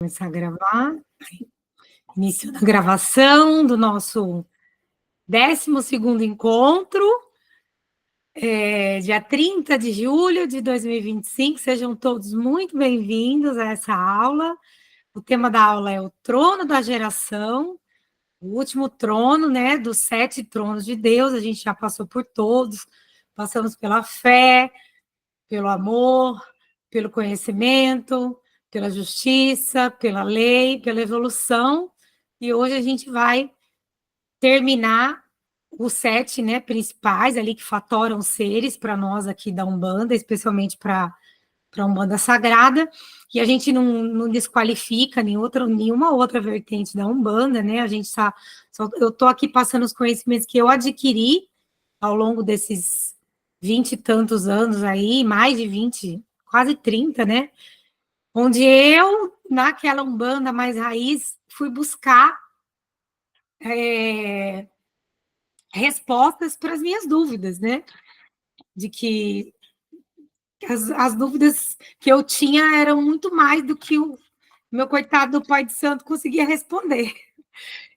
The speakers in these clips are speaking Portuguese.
Começar a gravar. Início da gravação do nosso 12º encontro, dia 30 de julho de 2025. Sejam todos muito bem-vindos a essa aula. O tema da aula é o trono da geração, o último trono, né, dos 7 tronos de Deus. A gente já passou por todos, passamos pela fé, pelo amor, pelo conhecimento, pela justiça, pela lei, pela evolução, e hoje a gente vai terminar os 7, né, principais ali que fatoram seres para nós aqui da Umbanda, especialmente para a Umbanda Sagrada, e a gente não desqualifica nenhuma outra vertente da Umbanda, né? A gente eu estou aqui passando os conhecimentos que eu adquiri ao longo desses 20 e tantos anos aí, mais de 20, quase 30, né? Onde eu, naquela Umbanda mais raiz, fui buscar respostas para as minhas dúvidas, né? De que as dúvidas que eu tinha eram muito mais do que o meu coitado do Pai de Santo conseguia responder.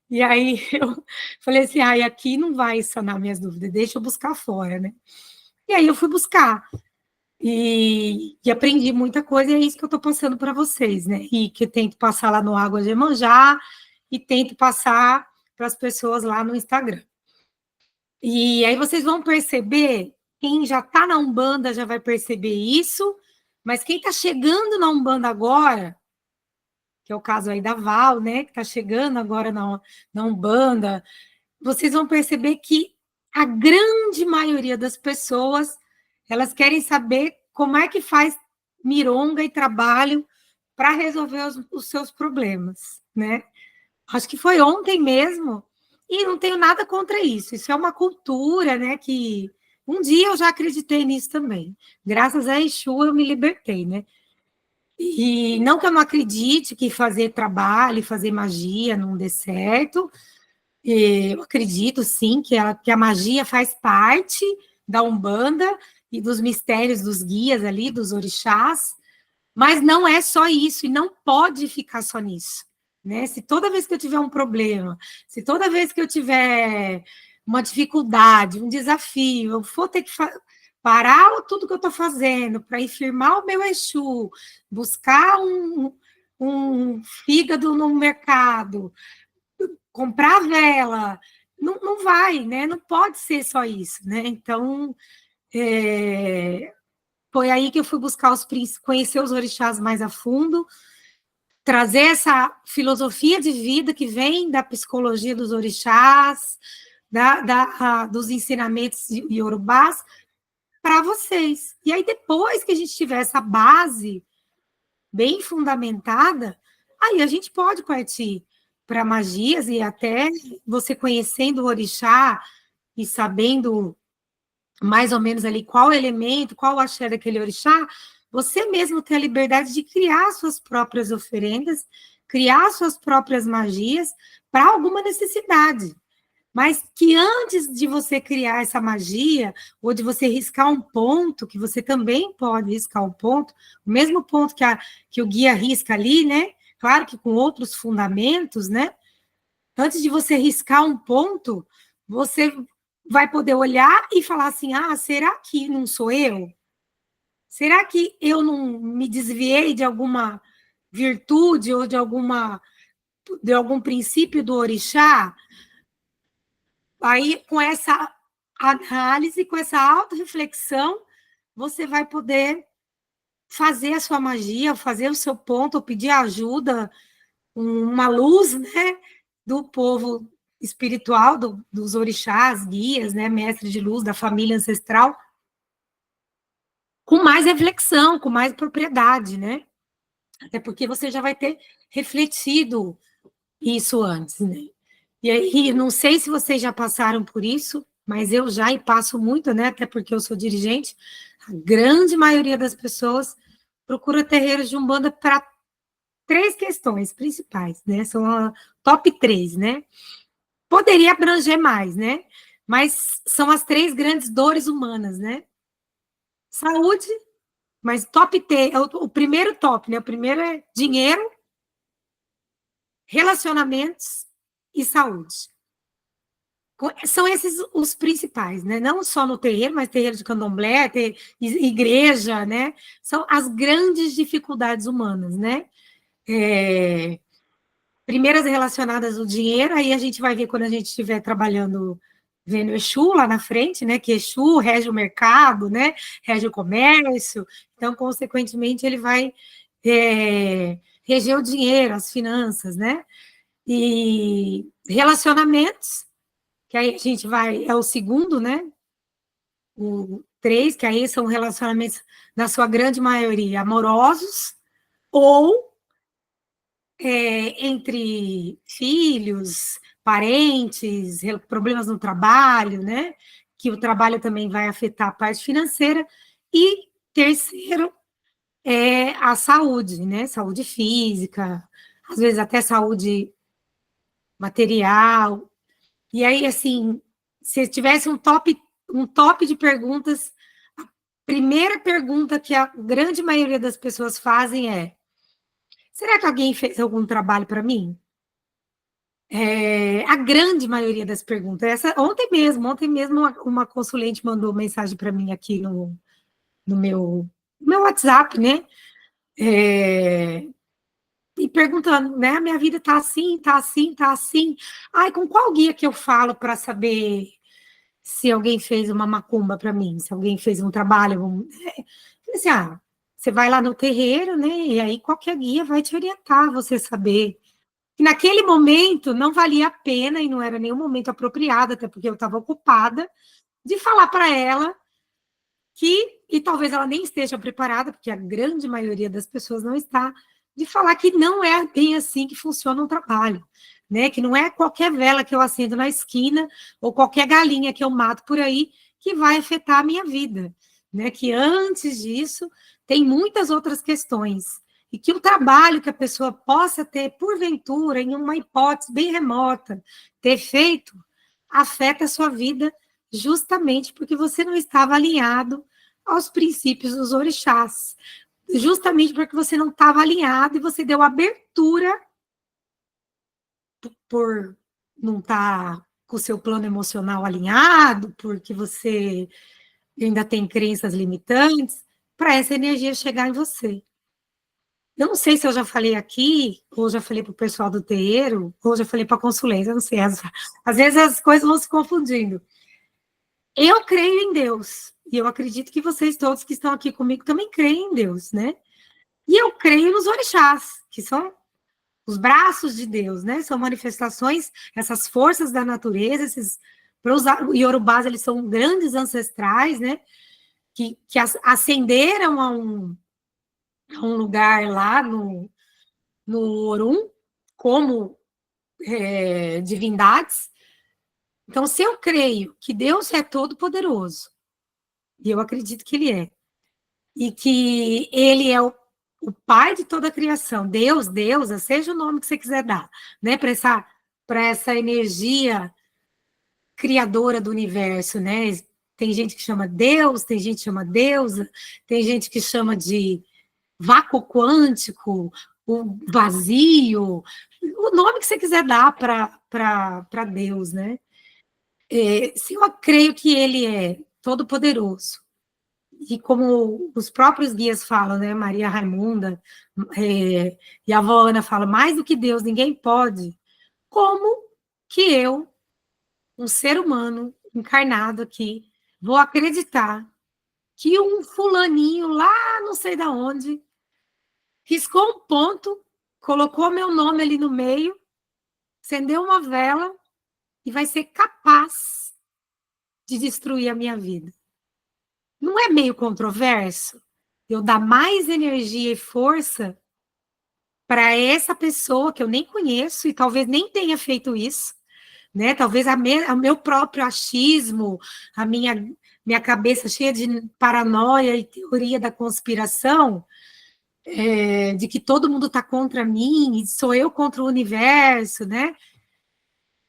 E aí eu falei assim, aqui não vai sanar minhas dúvidas, deixa eu buscar fora, né? E aí eu fui buscar. E aprendi muita coisa, e é isso que eu estou passando para vocês, né? E que eu tento passar lá no Água de Iemanjá e tento passar para as pessoas lá no Instagram. E aí vocês vão perceber, quem já está na Umbanda já vai perceber isso, mas quem está chegando na Umbanda agora, que é o caso aí da Val, né? Que está chegando agora na Umbanda, vocês vão perceber que a grande maioria das pessoas, elas querem saber como é que faz mironga e trabalho para resolver os seus problemas, né? Acho que foi ontem mesmo, e não tenho nada contra isso. Isso é uma cultura, né? Que um dia eu já acreditei nisso também. Graças a Exu eu me libertei, né? E não que eu não acredite que fazer trabalho, fazer magia não dê certo. Eu acredito, sim, que a magia faz parte da Umbanda e dos mistérios dos guias ali, dos orixás, mas não é só isso, e não pode ficar só nisso, né? Se toda vez que eu tiver um problema, se toda vez que eu tiver uma dificuldade, um desafio, eu for ter que parar tudo que eu estou fazendo para ir firmar o meu Exu, buscar um fígado no mercado, comprar vela, não vai, né? Não pode ser só isso, né? Então, foi aí que eu fui buscar conhecer os orixás mais a fundo, trazer essa filosofia de vida que vem da psicologia dos orixás, dos ensinamentos iorubás, para vocês. E aí, depois que a gente tiver essa base bem fundamentada, aí a gente pode partir para magias, e até você conhecendo o orixá e sabendo mais ou menos ali qual elemento, qual o axé daquele orixá, você mesmo tem a liberdade de criar suas próprias oferendas, criar suas próprias magias para alguma necessidade. Mas que antes de você criar essa magia, ou de você riscar um ponto, que você também pode riscar um ponto, o mesmo ponto que o guia risca ali, né? Claro que com outros fundamentos, né? Antes de você riscar um ponto, você vai poder olhar e falar assim, será que não sou eu? Será que eu não me desviei de alguma virtude ou de algum princípio do orixá? Aí, com essa análise, com essa autorreflexão, você vai poder fazer a sua magia, fazer o seu ponto, ou pedir ajuda, uma luz, né, do povo espiritual, dos orixás, guias, né, mestre de luz, da família ancestral, com mais reflexão, com mais propriedade, né? Até porque você já vai ter refletido isso antes, né? E aí, não sei se vocês já passaram por isso, mas eu já e passo muito, né? Até porque eu sou dirigente. A grande maioria das pessoas procura terreiros de Umbanda para 3 questões principais, né? São a top 3, né? Poderia abranger mais, né? Mas são as 3 grandes dores humanas, né? Saúde, mas top T, o primeiro top, né? O primeiro é dinheiro, relacionamentos e saúde. São esses os principais, né? Não só no terreiro, mas terreiro de candomblé, igreja, né? São as grandes dificuldades humanas, né? Primeiras relacionadas ao dinheiro, aí a gente vai ver quando a gente estiver trabalhando, vendo Exu lá na frente, né? Que Exu rege o mercado, né? Rege o comércio, então, consequentemente, ele vai reger o dinheiro, as finanças, né? E relacionamentos, que aí a gente vai, é o segundo, né? O 3, que aí são relacionamentos, na sua grande maioria, amorosos, ou entre filhos, parentes, problemas no trabalho, né? Que o trabalho também vai afetar a parte financeira. E terceiro é a saúde, né? Saúde física, às vezes até saúde material. E aí, assim, se tivesse um top de perguntas, a primeira pergunta que a grande maioria das pessoas fazem é: será que alguém fez algum trabalho para mim? A grande maioria das perguntas. Ontem mesmo, uma consulente mandou mensagem para mim aqui no meu WhatsApp, né? E perguntando, né? A minha vida tá assim, tá assim, tá assim. Ai, com qual guia que eu falo para saber se alguém fez uma macumba para mim, se alguém fez um trabalho? Assim, você vai lá no terreiro, né? E aí qualquer guia vai te orientar, você saber. E naquele momento não valia a pena e não era nenhum momento apropriado, até porque eu estava ocupada, de falar para ela que, e talvez ela nem esteja preparada, porque a grande maioria das pessoas não está, de falar que não é bem assim que funciona um trabalho, né? Que não é qualquer vela que eu acendo na esquina ou qualquer galinha que eu mato por aí que vai afetar a minha vida, né? Que antes disso tem muitas outras questões e que o trabalho que a pessoa possa ter, porventura, em uma hipótese bem remota, ter feito, afeta a sua vida justamente porque você não estava alinhado aos princípios dos orixás, justamente porque você não estava alinhado e você deu abertura por não estar com o seu plano emocional alinhado, porque você ainda tem crenças limitantes, para essa energia chegar em você. Eu não sei se eu já falei aqui, ou já falei para o pessoal do terreiro, ou já falei para a consulência, eu não sei. Às vezes as coisas vão se confundindo. Eu creio em Deus, e eu acredito que vocês todos que estão aqui comigo também creem em Deus, né? E eu creio nos orixás, que são os braços de Deus, né? São manifestações, essas forças da natureza, para os iorubás, eles são grandes ancestrais, né? Que ascenderam a um lugar lá no Orum, como divindades. Então, se eu creio que Deus é todo-poderoso, e eu acredito que Ele é, e que Ele é o Pai de toda a criação, Deus, deusa, seja o nome que você quiser dar, né, para essa energia criadora do universo, né? Tem gente que chama Deus, tem gente que chama deusa, tem gente que chama de vácuo quântico, o vazio, o nome que você quiser dar para Deus, né? Se eu creio que Ele é todo-poderoso, e como os próprios guias falam, né, Maria Raimunda, e a avó Ana fala, mais do que Deus, ninguém pode, como que eu, um ser humano encarnado aqui, vou acreditar que um fulaninho lá, não sei da onde, riscou um ponto, colocou meu nome ali no meio, acendeu uma vela e vai ser capaz de destruir a minha vida? Não é meio controverso eu dar mais energia e força para essa pessoa que eu nem conheço e talvez nem tenha feito isso, né? Talvez o meu próprio achismo, a minha cabeça cheia de paranoia e teoria da conspiração, de que todo mundo está contra mim e sou eu contra o universo, né?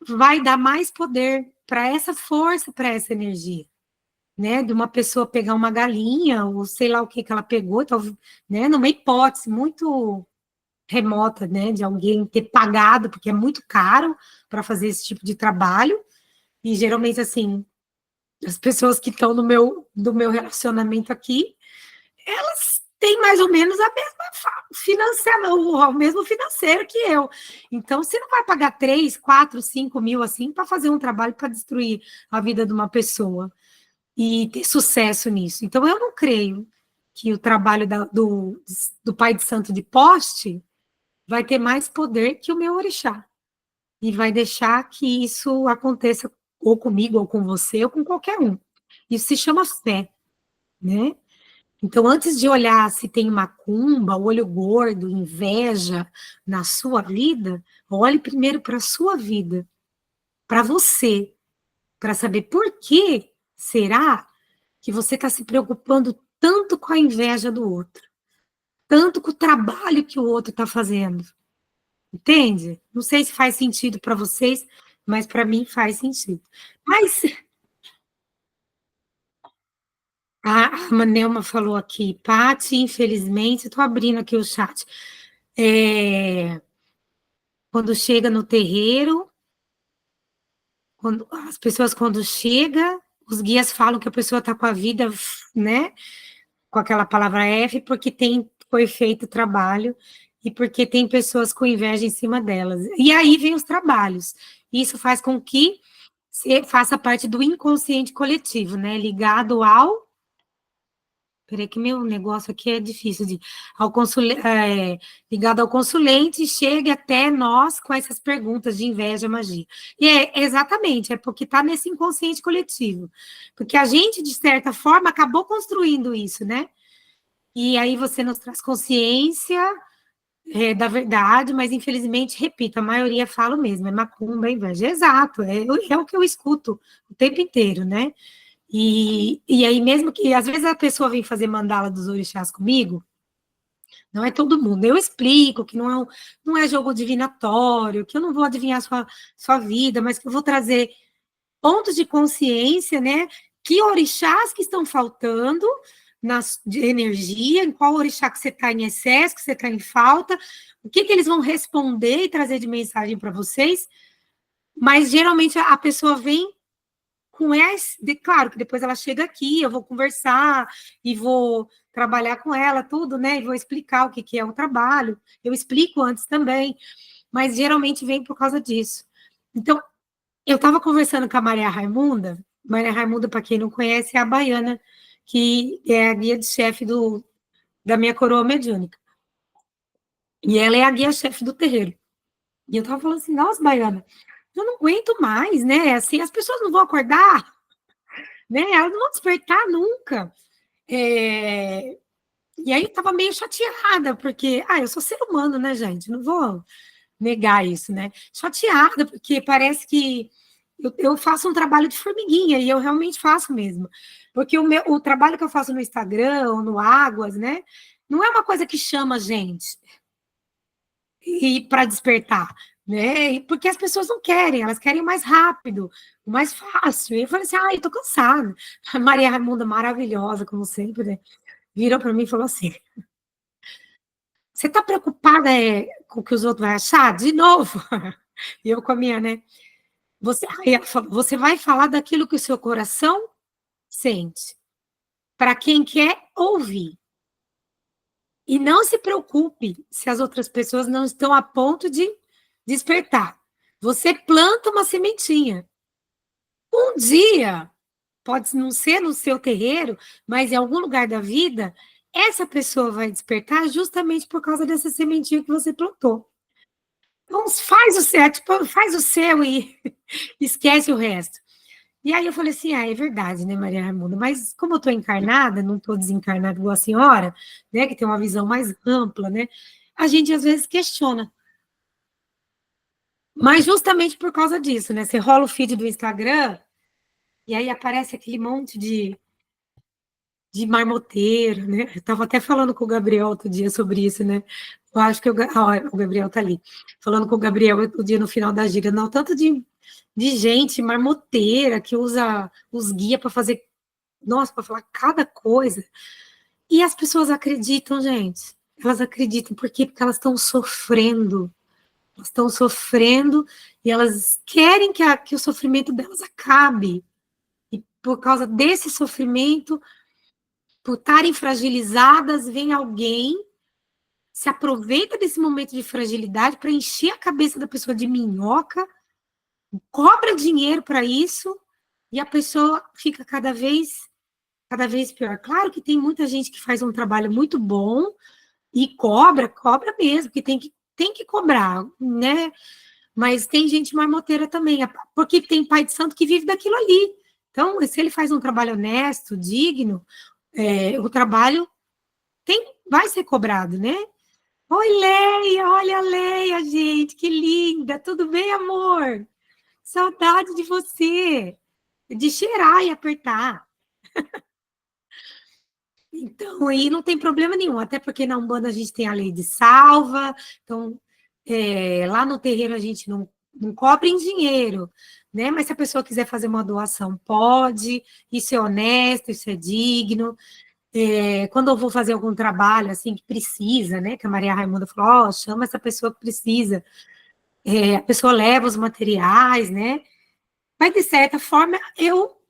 Vai dar mais poder para essa força, para essa energia. Né, de uma pessoa pegar uma galinha, ou sei lá o que ela pegou, talvez, né, numa hipótese muito remota, né, de alguém ter pagado, porque é muito caro para fazer esse tipo de trabalho, e geralmente, assim, as pessoas que estão do meu relacionamento aqui, elas têm mais ou menos a mesma financeira, o mesmo financeiro que eu. Então, você não vai pagar 3, 4, 5 mil assim para fazer um trabalho para destruir a vida de uma pessoa e ter sucesso nisso. Então, eu não creio que o trabalho do pai de santo de poste vai ter mais poder que o meu orixá. E vai deixar que isso aconteça ou comigo, ou com você, ou com qualquer um. Isso se chama fé, né? Então, antes de olhar se tem macumba, olho gordo, inveja na sua vida, olhe primeiro para a sua vida, para você, para saber por que será que você está se preocupando tanto com a inveja do outro, tanto com o trabalho que o outro está fazendo. Entende? Não sei se faz sentido para vocês, mas para mim faz sentido. Mas a Manelma falou aqui, Pati, infelizmente, estou abrindo aqui o chat. Quando chega no terreiro, as pessoas quando chegam, os guias falam que a pessoa está com a vida, né, com aquela palavra F, porque foi feito o trabalho e porque tem pessoas com inveja em cima delas. E aí vem os trabalhos. Isso faz com que você faça parte do inconsciente coletivo, né, ligado ao... Peraí que meu negócio aqui é difícil de... ligado ao consulente, chegue até nós com essas perguntas de inveja, magia. E exatamente, é porque está nesse inconsciente coletivo. Porque a gente, de certa forma, acabou construindo isso, né? E aí você nos traz consciência da verdade, mas infelizmente, repito, a maioria fala o mesmo, é macumba, é inveja. Exato, é o que eu escuto o tempo inteiro, né? E aí, mesmo que às vezes a pessoa vem fazer mandala dos orixás comigo, não é todo mundo. Eu explico que não é jogo divinatório, que eu não vou adivinhar sua vida, mas que eu vou trazer pontos de consciência, né? Que orixás que estão faltando de energia, em qual orixá que você está em excesso, que você está em falta, o que eles vão responder e trazer de mensagem para vocês. Mas geralmente a pessoa vem com esse, claro que depois ela chega aqui, eu vou conversar e vou trabalhar com ela, tudo, né? E vou explicar o que é o trabalho. Eu explico antes também, mas geralmente vem por causa disso. Então, eu estava conversando com a Maria Raimunda. Maria Raimunda, para quem não conhece, é a baiana, que é a guia de chefe da minha coroa mediúnica. E ela é a guia-chefe do terreiro. E eu estava falando assim, nossa, baiana, eu não aguento mais, né? Assim, as pessoas não vão acordar, né? Elas não vão despertar nunca. E aí eu estava meio chateada, porque, eu sou ser humano, né, gente? Não vou negar isso, né? Chateada, porque parece que eu faço um trabalho de formiguinha, e eu realmente faço mesmo. Porque o trabalho que eu faço no Instagram, ou no Águas, né? Não é uma coisa que chama a gente e para despertar, né? Porque as pessoas não querem, elas querem o mais rápido, o mais fácil. E eu falei assim, eu tô cansada. A Maria Raimunda, maravilhosa, como sempre, né? Virou para mim e falou assim: você está preocupada com o que os outros vão achar? De novo. E eu com a minha, né? Aí ela falou, você vai falar daquilo que o seu coração sente, para quem quer ouvir. E não se preocupe se as outras pessoas não estão a ponto de despertar. Você planta uma sementinha. Um dia, pode não ser no seu terreiro, mas em algum lugar da vida, essa pessoa vai despertar justamente por causa dessa sementinha que você plantou. Então, faz o seu e esquece o resto. E aí eu falei assim, é verdade, né, Maria Raimunda? Mas como eu estou encarnada, não estou desencarnada igual a senhora, né, que tem uma visão mais ampla, né, a gente às vezes questiona. Mas justamente por causa disso, né, você rola o feed do Instagram e aí aparece aquele monte de marmoteiro, né? Eu estava até falando com o Gabriel outro dia sobre isso, né? Eu acho que o Gabriel está ali. Falando com o Gabriel outro dia no final da gira, não, tanto de gente marmoteira que usa os guias para fazer, nossa, para falar cada coisa. E as pessoas acreditam, gente. Elas acreditam, por quê? Porque elas estão sofrendo. Elas estão sofrendo e elas querem que o sofrimento delas acabe. E por causa desse sofrimento, por estarem fragilizadas, vem alguém, se aproveita desse momento de fragilidade para encher a cabeça da pessoa de minhoca, cobra dinheiro para isso, e a pessoa fica cada vez pior. Claro que tem muita gente que faz um trabalho muito bom e cobra mesmo, que tem que cobrar, né? Mas tem gente marmoteira também, porque tem pai de santo que vive daquilo ali. Então, se ele faz um trabalho honesto, digno, o trabalho vai ser cobrado, né? Oi, Leia, olha a Leia, gente, que linda, tudo bem, amor? Saudade de você, de cheirar e apertar. Então, aí não tem problema nenhum, até porque na Umbanda a gente tem a lei de salva, então, lá no terreiro a gente não cobra em dinheiro, né? Mas se a pessoa quiser fazer uma doação, pode, isso é honesto, isso é digno. Quando eu vou fazer algum trabalho, assim, que precisa, né? Que a Maria Raimunda falou, chama essa pessoa que precisa. A pessoa leva os materiais, né? Mas, de certa forma, eu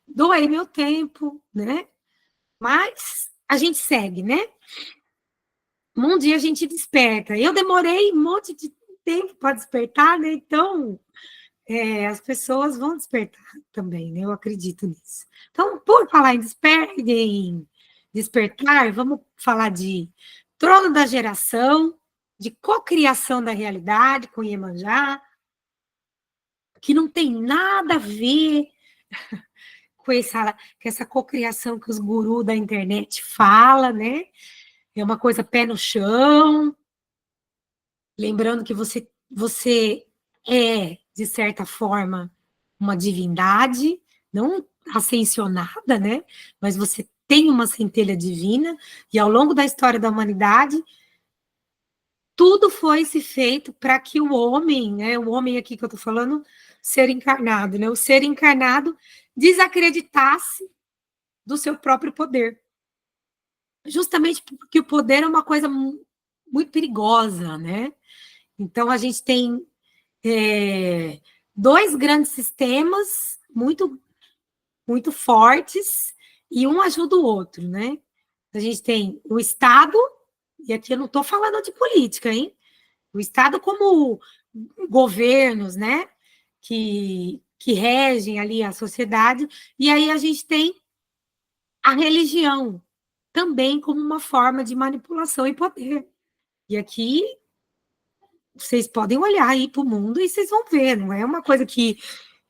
doei meu tempo, né? Mas a gente segue, né? Um dia a gente desperta. Eu demorei um monte de tempo para despertar, né? Então, as pessoas vão despertar também, né? Eu acredito nisso. Então, por falar em despertar, vamos falar de trono da geração, de cocriação da realidade com Iemanjá, que não tem nada a ver com essa cocriação que os gurus da internet falam, né? É uma coisa pé no chão, lembrando que você é, de certa forma, uma divindade, não ascensionada, né? Mas você tem uma centelha divina, e ao longo da história da humanidade, tudo foi se feito para que o homem, né? O homem aqui que eu estou falando, ser encarnado, né? O ser encarnado desacreditasse do seu próprio poder. Justamente porque o poder é uma coisa muito perigosa, né? Então, a gente tem dois grandes sistemas muito fortes e um ajuda o outro, né? A gente tem o Estado, e aqui eu não estou falando de política, hein? O Estado como governos, né? Que regem ali a sociedade, e aí a gente tem a religião também como uma forma de manipulação e poder. E aqui vocês podem olhar aí para o mundo e vocês vão ver, não é uma coisa que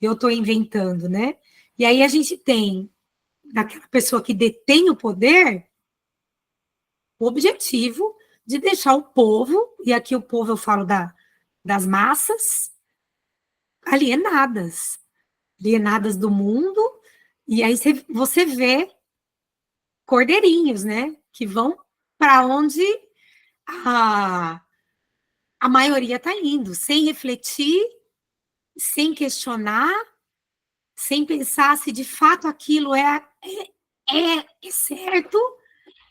eu estou inventando, né? E aí a gente tem, daquela pessoa que detém o poder, o objetivo de deixar o povo, e aqui o povo eu falo das massas, alienadas, alienadas do mundo, e aí você vê cordeirinhos, né? Que vão para onde a, a maioria está indo, sem refletir, sem questionar, sem pensar se de fato aquilo é certo,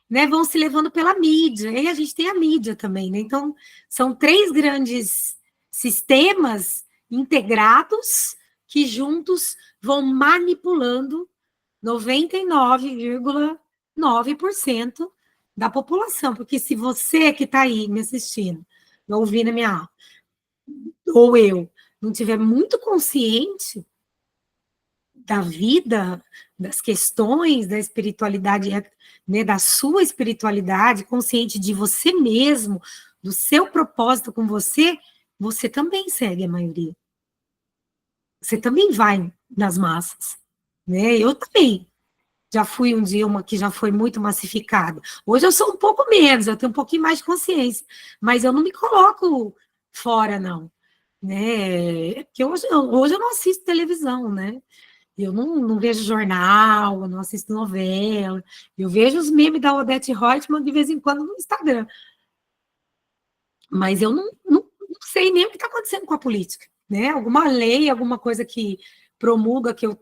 né? Vão se levando pela mídia. E a gente tem a mídia também, né? Então, são três grandes sistemas integrados que juntos vão manipulando 99,9% da população. Porque se você que está aí me assistindo, ouvindo a minha aula, ou eu, não tiver muito consciente da vida, das questões da espiritualidade, né, da sua espiritualidade, consciente de você mesmo, do seu propósito com você, você também segue a maioria. Você também vai nas massas, né? Eu também já fui um dia uma que já foi muito massificada. Hoje eu sou um pouco menos, eu tenho um pouquinho mais de consciência, mas eu não me coloco fora, não, né? Porque hoje eu não assisto televisão, né? Eu não vejo jornal, eu não assisto novela. Eu vejo os memes da Odete Roitman de vez em quando no Instagram. Mas eu não sei nem o que está acontecendo com a política. Né? Alguma lei, alguma coisa que promulga que eu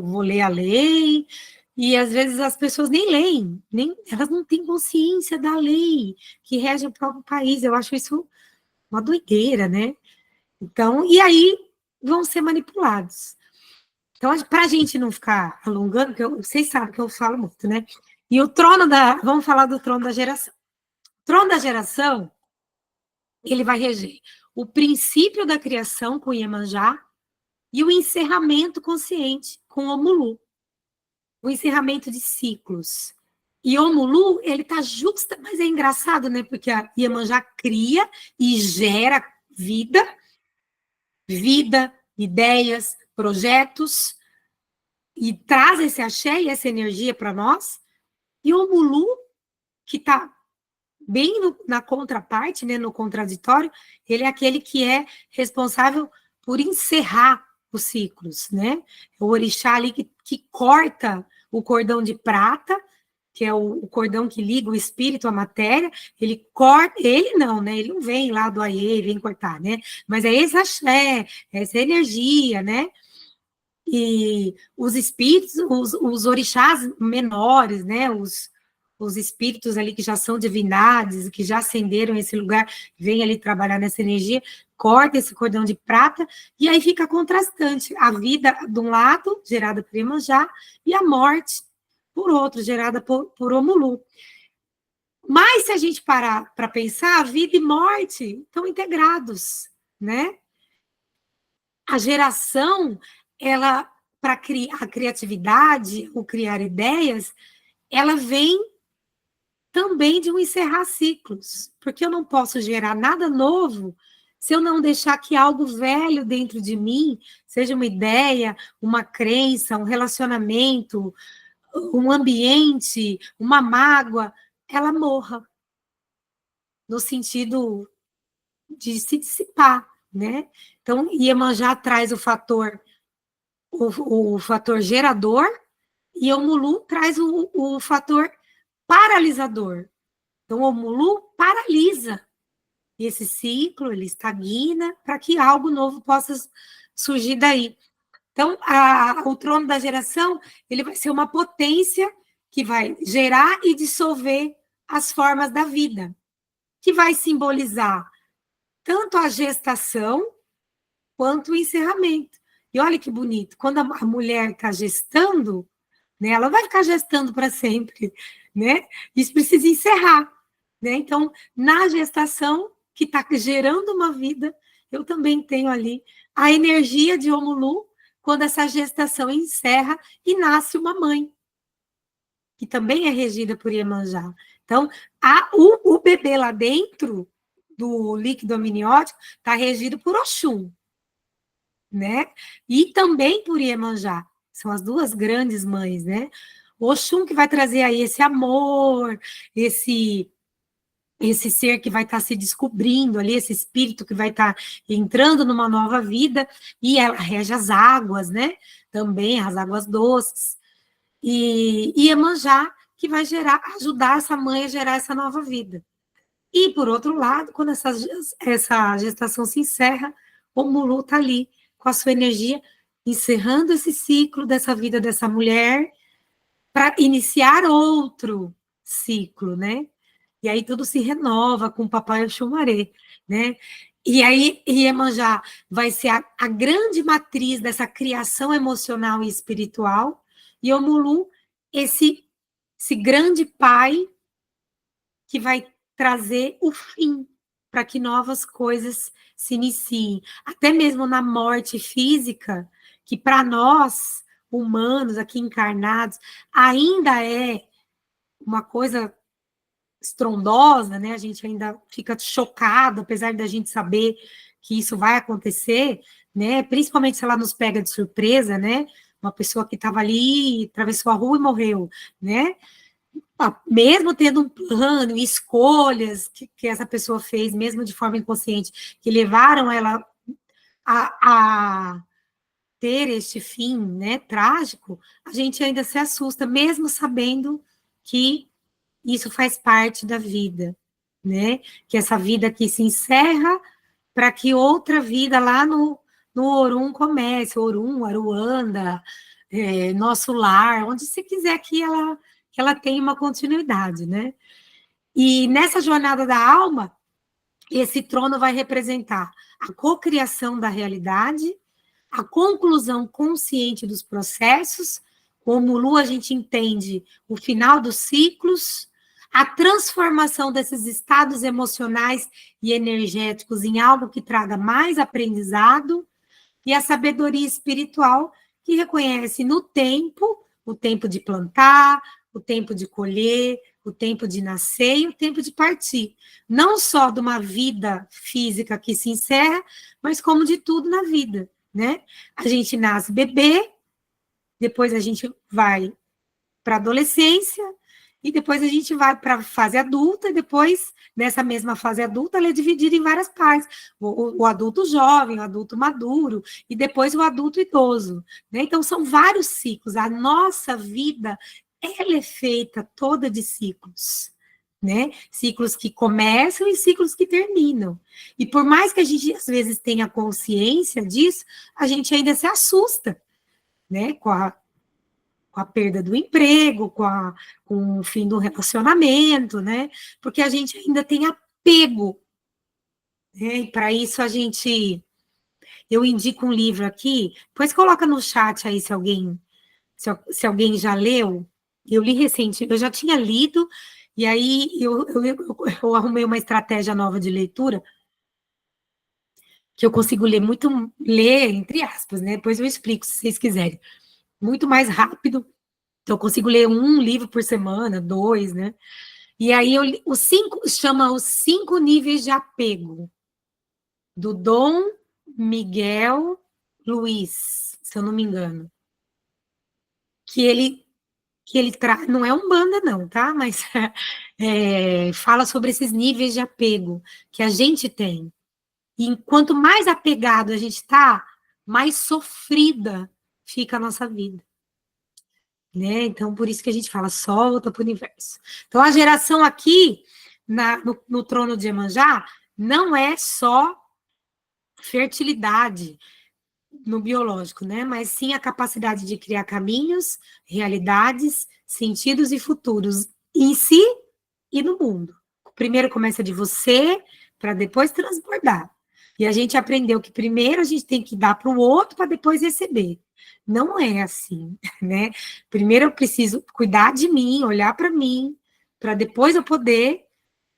vou ler a lei. E às vezes as pessoas nem leem, elas não têm consciência da lei que rege o próprio país. Eu acho isso uma doideira, né? Então, e aí vão ser manipulados. Então, para a gente não ficar alongando, porque vocês sabem que eu falo muito, né? E o trono vamos falar do trono da geração. O trono da geração, ele vai reger o princípio da criação com Iemanjá e o encerramento consciente com Omulu, o encerramento de ciclos. E Omulu, ele está justa, mas é engraçado, né? Porque a Iemanjá cria e gera vida, ideias, projetos, e traz esse axé e essa energia para nós. E o Omulu, que está bem na contraparte, né, no contraditório, ele é aquele que é responsável por encerrar os ciclos, né? O orixá ali que corta o cordão de prata, que é o cordão que liga o espírito à matéria, ele corta, ele não, né? Ele não vem lá do Aie, vem cortar, né? Mas é esse axé, essa energia, né? E os espíritos, os orixás menores, né? Os espíritos ali que já são divindades, que já ascenderam esse lugar, vêm ali trabalhar nessa energia, corta esse cordão de prata, e aí fica contrastante. A vida, de um lado, gerada por Iemanjá, e a morte, por outro, gerada por Omulu. Mas, se a gente parar para pensar, vida e morte estão integrados, né? A geração, ela, para a criatividade, o criar ideias, ela vem também de um encerrar ciclos, porque eu não posso gerar nada novo se eu não deixar que algo velho dentro de mim, seja uma ideia, uma crença, um relacionamento, um ambiente, uma mágoa, ela morra, no sentido de se dissipar, né? Então, Iemanjá traz o fator gerador, e o Mulu traz o fator paralisador. Então, o Mulu paralisa esse ciclo, ele estagna, para que algo novo possa surgir daí. Então, o trono da geração, ele vai ser uma potência que vai gerar e dissolver as formas da vida, que vai simbolizar tanto a gestação quanto o encerramento. E olha que bonito, quando a mulher está gestando, né, ela vai ficar gestando para sempre, né? Isso precisa encerrar, né? Então, na gestação, que está gerando uma vida, eu também tenho ali a energia de Omulu, quando essa gestação encerra e nasce uma mãe, que também é regida por Iemanjá. Então, o bebê lá dentro do líquido amniótico está regido por Oxum, né? E também por Iemanjá. São as duas grandes mães, né? O Oxum que vai trazer aí esse amor, esse ser que vai estar se descobrindo ali, esse espírito que vai estar entrando numa nova vida, e ela rege as águas, né? Também as águas doces. E Iemanjá que vai ajudar essa mãe a gerar essa nova vida. E, por outro lado, quando essa gestação se encerra, o Mulu está ali, com a sua energia, encerrando esse ciclo dessa vida dessa mulher, para iniciar outro ciclo, né? E aí tudo se renova com o Papai Oxumaré, né? E aí Iemanjá vai ser a grande matriz dessa criação emocional e espiritual, e o Mulu, esse grande pai que vai trazer o fim para que novas coisas se iniciem. Até mesmo na morte física, que para nós, humanos aqui encarnados, ainda é uma coisa estrondosa, né? A gente ainda fica chocado, apesar da gente saber que isso vai acontecer, né? Principalmente se ela nos pega de surpresa, né? Uma pessoa que estava ali, atravessou a rua e morreu, né? Mesmo tendo um plano, escolhas que essa pessoa fez, mesmo de forma inconsciente, que levaram ela a ter este fim, né, trágico, a gente ainda se assusta, mesmo sabendo que isso faz parte da vida, né? Que essa vida aqui se encerra para que outra vida lá no Orum comece, Orum, Aruanda, nosso lar, onde você quiser que ela tenha uma continuidade, né? E nessa jornada da alma, esse trono vai representar a cocriação da realidade, a conclusão consciente dos processos, como Lu a gente entende o final dos ciclos, a transformação desses estados emocionais e energéticos em algo que traga mais aprendizado, e a sabedoria espiritual que reconhece no tempo, o tempo de plantar, o tempo de colher, o tempo de nascer e o tempo de partir. Não só de uma vida física que se encerra, mas como de tudo na vida, né? A gente nasce bebê, depois a gente vai para a adolescência, e depois a gente vai para a fase adulta, e depois, nessa mesma fase adulta, ela é dividida em várias partes. O adulto jovem, o adulto maduro, e depois o adulto idoso. Né? Então, são vários ciclos. A nossa vida, ela é feita toda de ciclos. Né? Ciclos que começam e ciclos que terminam. E por mais que a gente, às vezes, tenha consciência disso, a gente ainda se assusta, né? Com a perda do emprego, com o fim do relacionamento, né? Porque a gente ainda tem apego. Né? E para isso eu indico um livro aqui, depois coloca no chat aí se alguém já leu. Eu li recentemente, eu já tinha lido, e aí eu arrumei uma estratégia nova de leitura, que eu consigo ler, entre aspas, né? Depois eu explico, se vocês quiserem. Muito mais rápido. Então, eu consigo ler um livro por semana, 2, né? E aí, chama Os 5 Níveis de Apego, do Dom Miguel Luiz, se eu não me engano. Que ele traz, não é Umbanda não, tá? Mas fala sobre esses níveis de apego que a gente tem. E quanto mais apegado a gente está, mais sofrida fica a nossa vida. Né? Então, por isso que a gente fala, solta para o universo. Então, a geração aqui, no trono de Iemanjá, não é só fertilidade no biológico, né? Mas sim a capacidade de criar caminhos, realidades, sentidos e futuros em si e no mundo. Primeiro começa de você, para depois transbordar. E a gente aprendeu que primeiro a gente tem que dar para o outro para depois receber. Não é assim, né? Primeiro eu preciso cuidar de mim, olhar para mim, para depois eu poder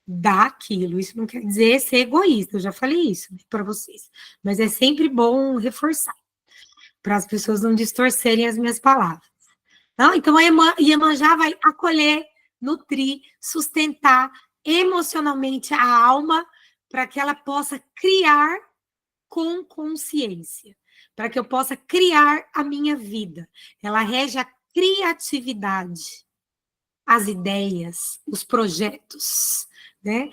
dar aquilo. Isso não quer dizer ser egoísta, eu já falei isso para vocês. Mas é sempre bom reforçar, para as pessoas não distorcerem as minhas palavras. Não? Então, a Iemanjá vai acolher, nutrir, sustentar emocionalmente a alma para que ela possa criar com consciência, para que eu possa criar a minha vida. Ela rege a criatividade, as ideias, os projetos, né?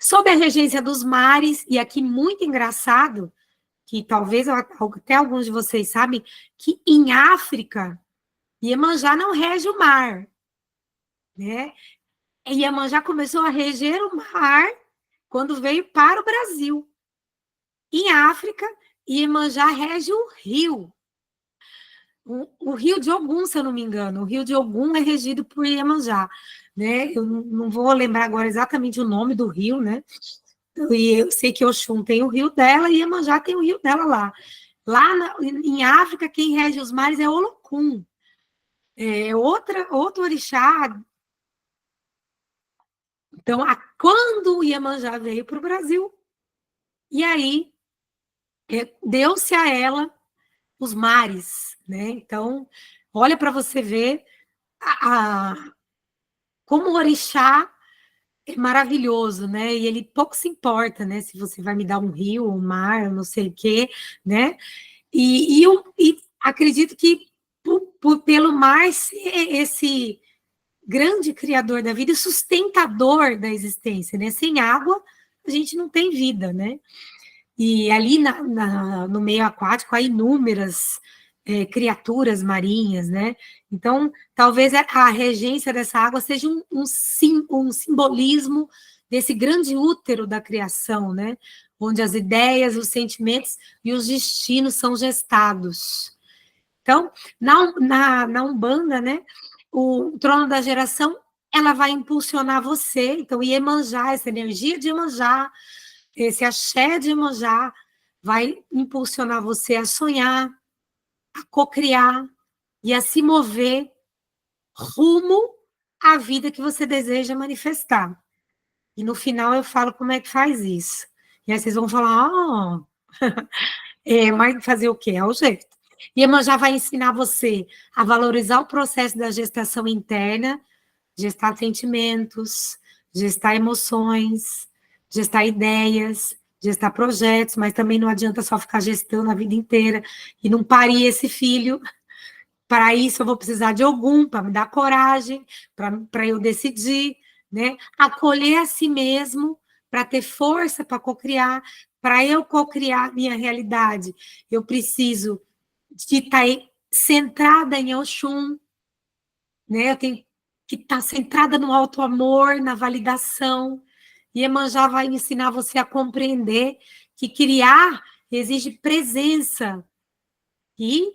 Sob a regência dos mares, e aqui muito engraçado, que talvez até alguns de vocês sabem, que em África, Iemanjá não rege o mar, né? Iemanjá começou a reger o mar quando veio para o Brasil. Em África, Iemanjá rege o rio. O rio de Ogum, se eu não me engano. O rio de Ogum é regido por Iemanjá, né? Eu não vou lembrar agora exatamente o nome do rio, né? E eu sei que Oxum tem o rio dela e Iemanjá tem o rio dela lá. Em África, quem rege os mares é Olocum. É outro orixá. Então, quando o Iemanjá veio para o Brasil, e aí deu-se a ela os mares, né? Então, olha para você ver como o orixá é maravilhoso, né? E ele pouco se importa, né? Se você vai me dar um rio, um mar, não sei o quê, né? E acredito que pelo mar ser esse grande criador da vida e sustentador da existência, né? Sem água, a gente não tem vida, né? E ali no meio aquático há inúmeras criaturas marinhas, né? Então, talvez a regência dessa água seja um simbolismo desse grande útero da criação, né? Onde as ideias, os sentimentos e os destinos são gestados. Então, na Umbanda, né, o trono da geração, ela vai impulsionar você. Então, Iemanjá, essa energia de Iemanjá, esse axé de Iemanjá, vai impulsionar você a sonhar, a cocriar e a se mover rumo à vida que você deseja manifestar. E no final eu falo como é que faz isso. E aí vocês vão falar, mas fazer o quê? É o jeito. Iemanjá vai ensinar você a valorizar o processo da gestação interna, gestar sentimentos, gestar emoções, gestar ideias, gestar projetos, mas também não adianta só ficar gestando a vida inteira e não parir esse filho. Para isso, eu vou precisar de algum, para me dar coragem, para eu decidir, né? Acolher a si mesmo, para ter força para cocriar, para eu cocriar minha realidade. Eu preciso de estar centrada em Oxum, né? Eu tenho que estar centrada no auto-amor, na validação. E Iemanjá vai ensinar você a compreender que criar exige presença e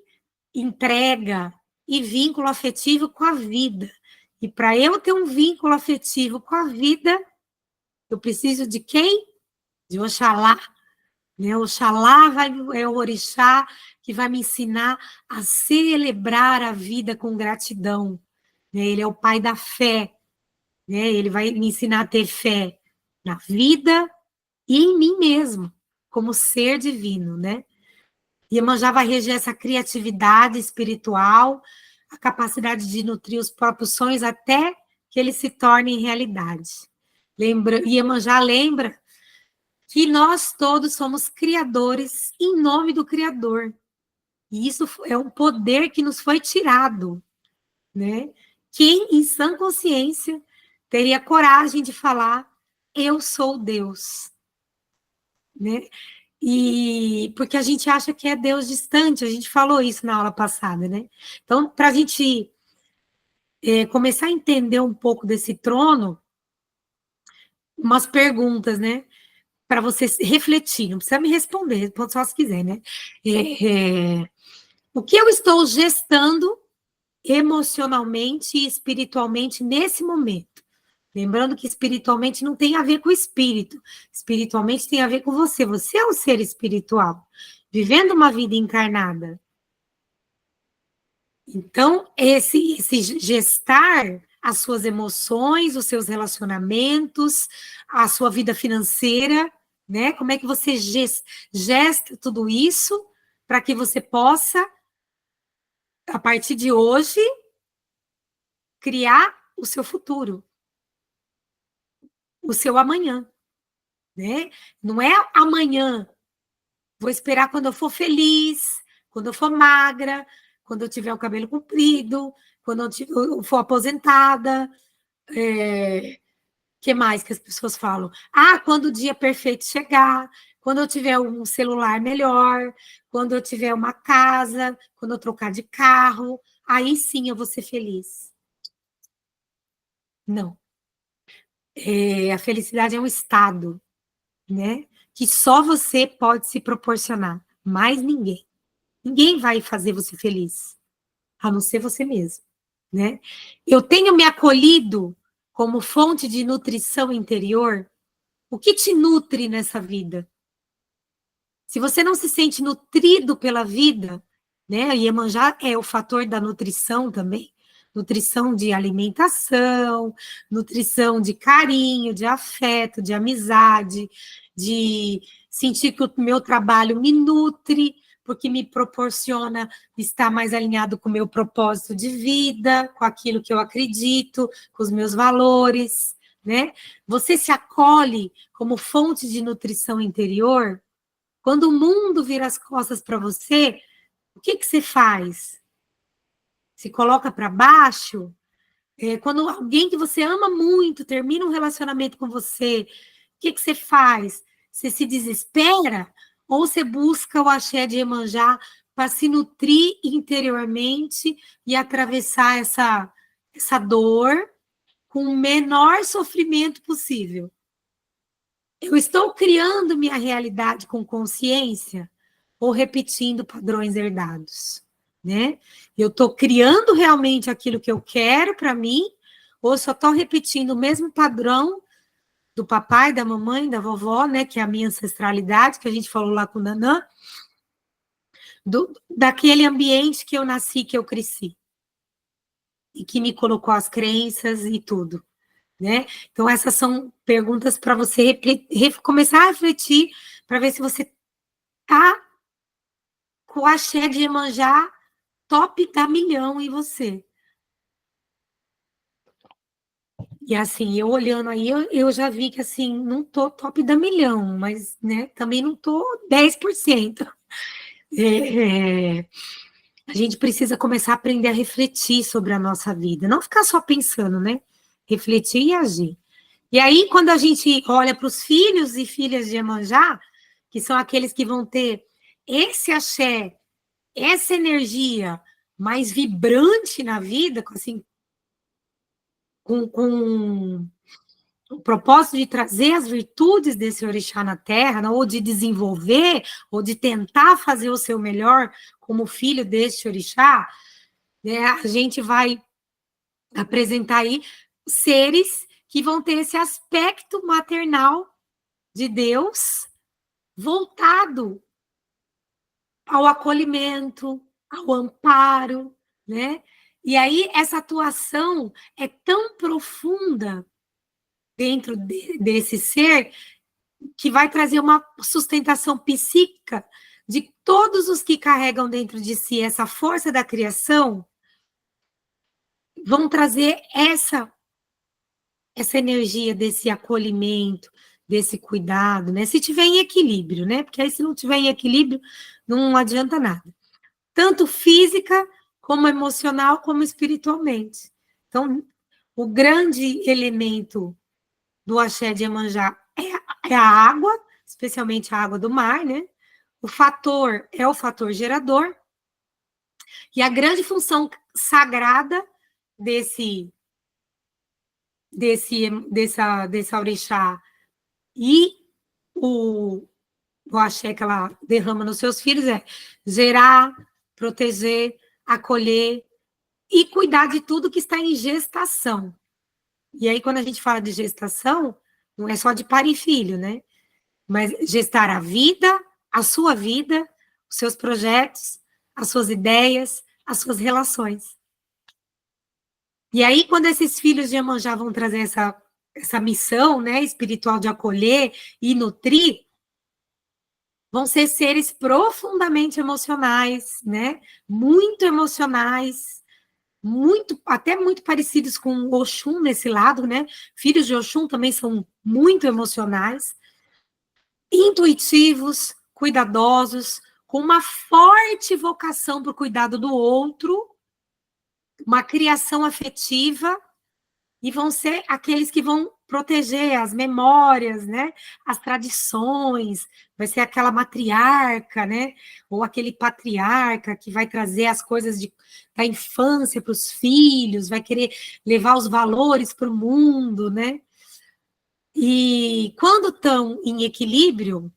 entrega e vínculo afetivo com a vida. E para eu ter um vínculo afetivo com a vida, eu preciso de quem? De Oxalá. Né? Oxalá é o orixá que vai me ensinar a celebrar a vida com gratidão. Né? Ele é o pai da fé. Né? Ele vai me ensinar a ter fé na vida e em mim mesmo, como ser divino, né? Iemanjá vai reger essa criatividade espiritual, a capacidade de nutrir os próprios sonhos até que eles se tornem realidade. Iemanjá lembra que nós todos somos criadores em nome do Criador. E isso é um poder que nos foi tirado, né? Quem, em sã consciência, teria coragem de falar, eu sou Deus, né? E porque a gente acha que é Deus distante, a gente falou isso na aula passada, né? Então, para a gente começar a entender um pouco desse trono, umas perguntas, né? Para você refletir, não precisa me responder, só se quiser, né? O que eu estou gestando emocionalmente e espiritualmente nesse momento? Lembrando que espiritualmente não tem a ver com o espírito, espiritualmente tem a ver com você. Você é um ser espiritual, vivendo uma vida encarnada. Então, esse gestar as suas emoções, os seus relacionamentos, a sua vida financeira, né? Como é que você gesta tudo isso para que você possa, a partir de hoje, criar o seu futuro, o seu amanhã, né? Não é amanhã, vou esperar quando eu for feliz, quando eu for magra, quando eu tiver o cabelo comprido, quando eu for aposentada. Que mais que as pessoas falam? Quando o dia perfeito chegar, quando eu tiver um celular melhor, quando eu tiver uma casa, quando eu trocar de carro, aí sim eu vou ser feliz. Não. A felicidade é um estado, né? Que só você pode se proporcionar, mais ninguém. Ninguém vai fazer você feliz, a não ser você mesmo, né? Eu tenho me acolhido como fonte de nutrição interior. O que te nutre nessa vida? Se você não se sente nutrido pela vida, né? Iemanjá é o fator da nutrição também. Nutrição de alimentação, nutrição de carinho, de afeto, de amizade, de sentir que o meu trabalho me nutre, porque me proporciona estar mais alinhado com o meu propósito de vida, com aquilo que eu acredito, com os meus valores, né? Você se acolhe como fonte de nutrição interior. Quando o mundo vira as costas para você, o que você faz? Se coloca para baixo? Quando alguém que você ama muito termina um relacionamento com você, o que você faz? Você se desespera? Ou você busca o axé de Iemanjá para se nutrir interiormente e atravessar essa dor com o menor sofrimento possível? Eu estou criando minha realidade com consciência ou repetindo padrões herdados, né? Eu estou criando realmente aquilo que eu quero para mim, ou só estou repetindo o mesmo padrão do papai, da mamãe, da vovó, né? Que é a minha ancestralidade, que a gente falou lá com o Nanã, daquele ambiente que eu nasci, que eu cresci, e que me colocou as crenças e tudo, né? Então, essas são perguntas para você começar a refletir, para ver se você tá com o axé de Iemanjá top da milhão em você. E assim, eu olhando aí, eu já vi que assim, não tô top da milhão, mas né, também não tô 10%. É, a gente precisa começar a aprender a refletir sobre a nossa vida, não ficar só pensando, né? Refletir e agir. E aí, quando a gente olha para os filhos e filhas de Iemanjá, que são aqueles que vão ter esse axé, essa energia mais vibrante na vida, assim, com o propósito de trazer as virtudes desse orixá na Terra, né, ou de desenvolver, ou de tentar fazer o seu melhor como filho deste orixá, né, a gente vai apresentar aí seres que vão ter esse aspecto maternal de Deus voltado ao acolhimento, ao amparo, né? E aí essa atuação é tão profunda dentro desse ser que vai trazer uma sustentação psíquica de todos os que carregam dentro de si essa força da criação, vão trazer essa energia desse acolhimento, desse cuidado, né? Se tiver em equilíbrio, né? Porque aí se não tiver em equilíbrio, não adianta nada. Tanto física, como emocional, como espiritualmente. Então, o grande elemento do axé de Iemanjá é a água, especialmente a água do mar, né? O fator é o fator gerador, e a grande função sagrada dessa orixá e o axé que ela derrama nos seus filhos é gerar, proteger, acolher e cuidar de tudo que está em gestação. E aí, quando a gente fala de gestação, não é só de parir filho, né? Mas gestar a vida, a sua vida, os seus projetos, as suas ideias, as suas relações. E aí, quando esses filhos de Iemanjá vão trazer essa missão, né, espiritual de acolher e nutrir, vão ser seres profundamente emocionais, né? Muito emocionais, até muito parecidos com o Oxum nesse lado, né? Filhos de Oxum também são muito emocionais, intuitivos, cuidadosos, com uma forte vocação para o cuidado do outro, uma criação afetiva, e vão ser aqueles que vão proteger as memórias, né? As tradições, vai ser aquela matriarca, né? Ou aquele patriarca que vai trazer as coisas da infância para os filhos, vai querer levar os valores para o mundo, né? E quando estão em equilíbrio,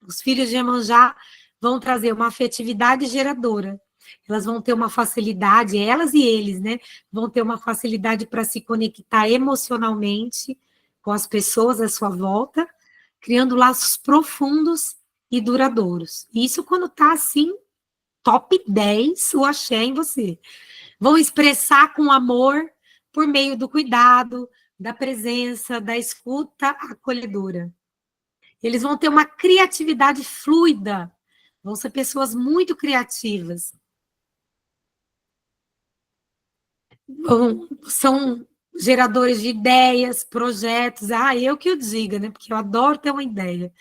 os filhos de Iemanjá vão trazer uma afetividade geradora. Elas vão ter uma facilidade, elas e eles, né? Vão ter uma facilidade para se conectar emocionalmente com as pessoas à sua volta, criando laços profundos e duradouros. Isso quando está assim, top 10 o axé em você. Vão expressar com amor por meio do cuidado, da presença, da escuta acolhedora. Eles vão ter uma criatividade fluida, vão ser pessoas muito criativas. São geradores de ideias, projetos. Eu que o diga, né? Porque eu adoro ter uma ideia.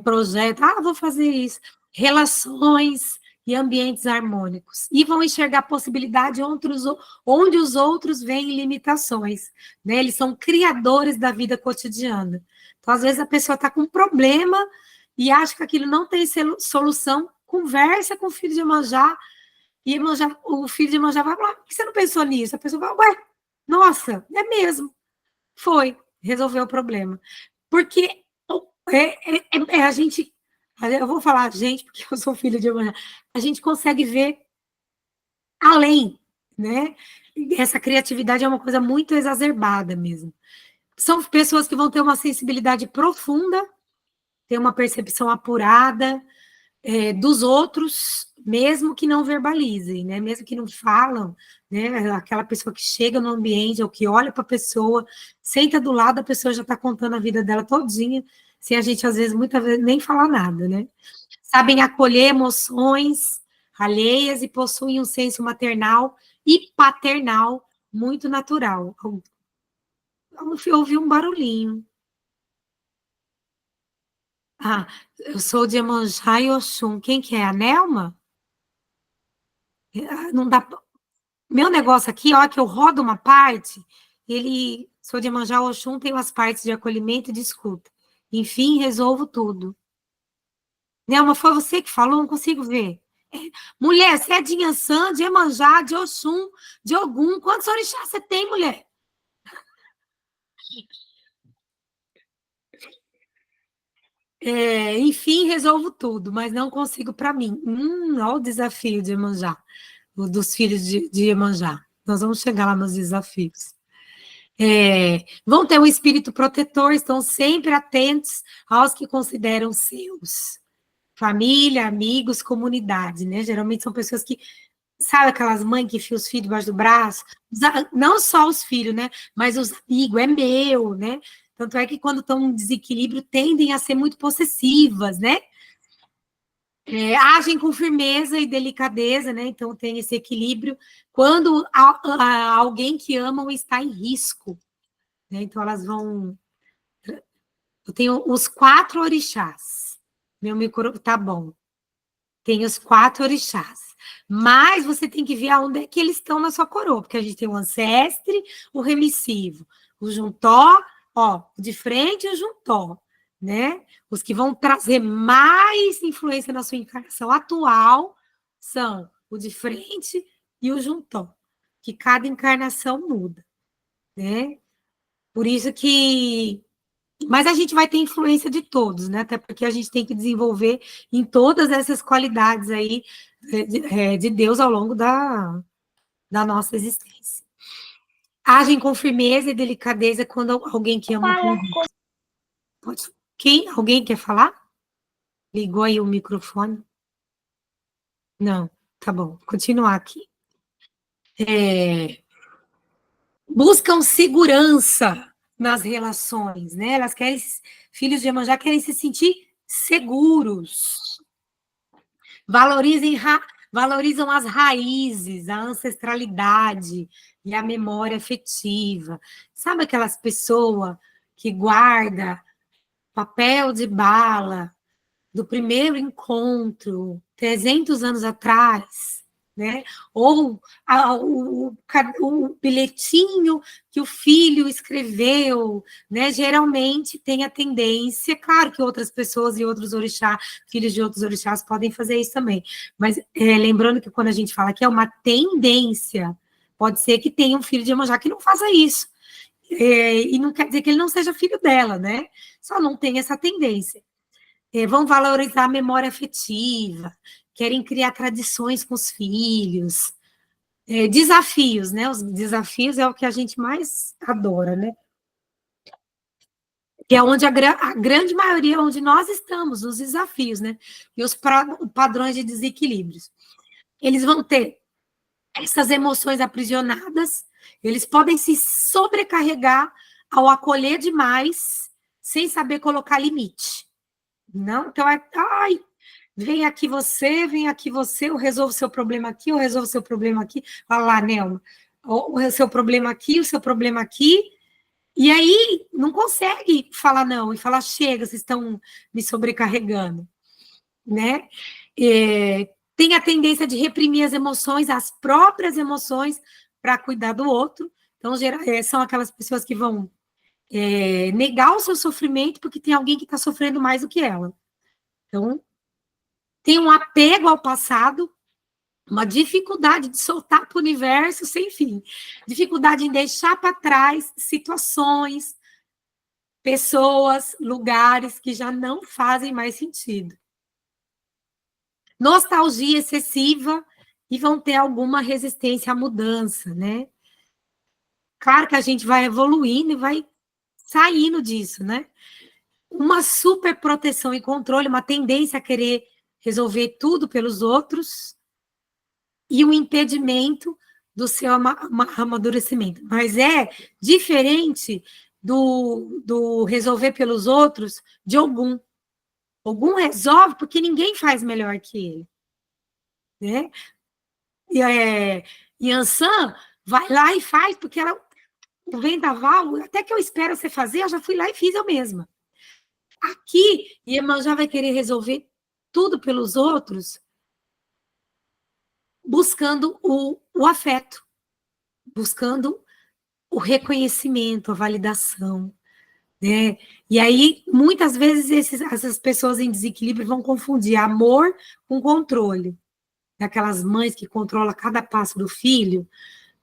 Projeto, vou fazer isso. Relações e ambientes harmônicos. E vão enxergar possibilidade onde os outros veem limitações. Né? Eles são criadores da vida cotidiana. Então, às vezes, a pessoa está com um problema e acha que aquilo não tem solução. Conversa com o filho de Iemanjá, e o filho de Iemanjá vai falar: por que você não pensou nisso? A pessoa vai: ué, nossa, é mesmo. Foi, resolveu o problema. Porque a gente, eu vou falar gente, porque eu sou filho de Iemanjá, a gente consegue ver além, né? Essa criatividade é uma coisa muito exacerbada mesmo. São pessoas que vão ter uma sensibilidade profunda, ter uma percepção apurada dos outros, mesmo que não verbalizem, né? Mesmo que não falam, né? Aquela pessoa que chega no ambiente ou que olha para a pessoa, senta do lado, a pessoa já está contando a vida dela todinha, sem a gente, às vezes, muitas vezes, nem falar nada, né? Sabem acolher emoções alheias e possuem um senso maternal e paternal muito natural. Eu ouvi um barulhinho. Ah, eu sou de Iemanjá e Oxum. Quem que é? A Nelma? Não dá. Meu negócio aqui, ó, que eu rodo uma parte, ele, sou de Iemanjá, Oxum, tem umas partes de acolhimento e de escuta. Enfim, resolvo tudo. Nelma, foi você que falou? Não consigo ver. Mulher, você é de Inhaçã, de Iemanjá, de Oxum, de Ogum. Quantos orixás você tem, mulher? Enfim, resolvo tudo, mas não consigo para mim. Olha o desafio de Iemanjá, dos filhos de Iemanjá. Nós vamos chegar lá nos desafios. Vão ter um espírito protetor, estão sempre atentos aos que consideram seus. Família, amigos, comunidade, né? Geralmente são pessoas que, sabe aquelas mães que enfiam os filhos debaixo do braço? Não só os filhos, né? Mas os amigos, é meu, né? Tanto é que quando estão em desequilíbrio, tendem a ser muito possessivas, né? Agem com firmeza e delicadeza, né? Então tem esse equilíbrio quando alguém que amam está em risco, né? Então elas vão. Eu tenho os 4 orixás. Meu micro tá bom. Tem os 4 orixás. Mas você tem que ver aonde é que eles estão na sua coroa, porque a gente tem o ancestre, o remissivo, o juntó, ó, de frente o juntó, né? Os que vão trazer mais influência na sua encarnação atual são o de frente e o juntó, que cada encarnação muda, né? Por isso que mas a gente vai ter influência de todos, né? Até porque a gente tem que desenvolver em todas essas qualidades aí de Deus ao longo da nossa existência. Agem com firmeza e delicadeza quando alguém que ama. Pode, quem? Alguém quer falar? Ligou aí o microfone? Não, tá bom, vou continuar aqui. Buscam segurança nas relações, né? Elas querem, filhos de Iemanjá querem se sentir seguros. Valorizem, valorizam as raízes, a ancestralidade e a memória afetiva. Sabe aquelas pessoas que guarda papel de bala do primeiro encontro, 300 anos atrás, né? Ou o bilhetinho que o filho escreveu, né? Geralmente tem a tendência, claro que outras pessoas e outros orixás, filhos de outros orixás podem fazer isso também, mas lembrando que quando a gente fala que é uma tendência, pode ser que tenha um filho de Iemanjá que não faça isso. E não quer dizer que ele não seja filho dela, né? Só não tem essa tendência. Vão valorizar a memória afetiva, querem criar tradições com os filhos, desafios, né? Os desafios é o que a gente mais adora, né? Que é onde a grande maioria, onde nós estamos, os desafios, né? E os padrões de desequilíbrios. Eles vão ter essas emoções aprisionadas, eles podem se sobrecarregar ao acolher demais, sem saber colocar limite. Não, então ai, vem aqui você, eu resolvo seu problema aqui, eu resolvo seu problema aqui. Olha lá, Nelma, o seu problema aqui, o seu problema aqui, e aí não consegue falar não, e falar, chega, vocês estão me sobrecarregando, né? Tem a tendência de reprimir as emoções, as próprias emoções, para cuidar do outro. Então, são aquelas pessoas que vão negar o seu sofrimento porque tem alguém que está sofrendo mais do que ela. Então, tem um apego ao passado, uma dificuldade de soltar para o universo sem fim, dificuldade em deixar para trás situações, pessoas, lugares que já não fazem mais sentido. Nostalgia excessiva e vão ter alguma resistência à mudança, né? Claro que a gente vai evoluindo e vai saindo disso, né? Uma super proteção e controle, uma tendência a querer resolver tudo pelos outros e um impedimento do seu amadurecimento. Mas é diferente do resolver pelos outros de algum. Algum resolve porque ninguém faz melhor que ele, né? Yansan vai lá e faz, porque ela, o vendaval, até que eu espero você fazer, eu já fui lá e fiz eu mesma. Aqui, Iemanjá vai querer resolver tudo pelos outros, buscando o afeto, buscando o reconhecimento, a validação, né? E aí, muitas vezes, essas pessoas em desequilíbrio vão confundir amor com controle. Daquelas mães que controlam cada passo do filho,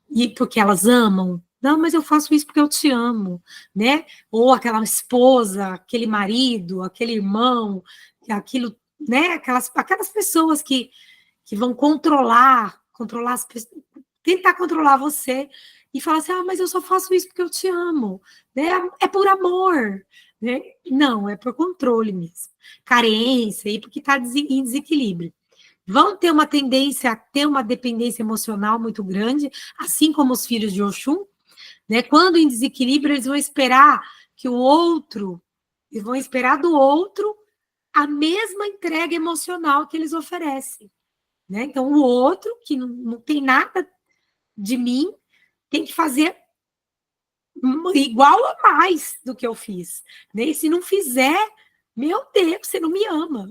e porque elas amam. Não, mas eu faço isso porque eu te amo, né? Ou aquela esposa, aquele marido, aquele irmão, aquilo, né? Aquelas pessoas que vão controlar as pessoas, tentar controlar você e falar assim, mas eu só faço isso porque eu te amo, né? É por amor, né? Não, é por controle mesmo, carência e porque está em desequilíbrio. Vão ter uma tendência a ter uma dependência emocional muito grande, assim como os filhos de Oxum, né? Quando em desequilíbrio, eles vão esperar que o outro, eles vão esperar do outro a mesma entrega emocional que eles oferecem, né? Então, o outro, que não tem nada de mim, tem que fazer igual ou mais do que eu fiz, né? E se não fizer, meu Deus, você não me ama,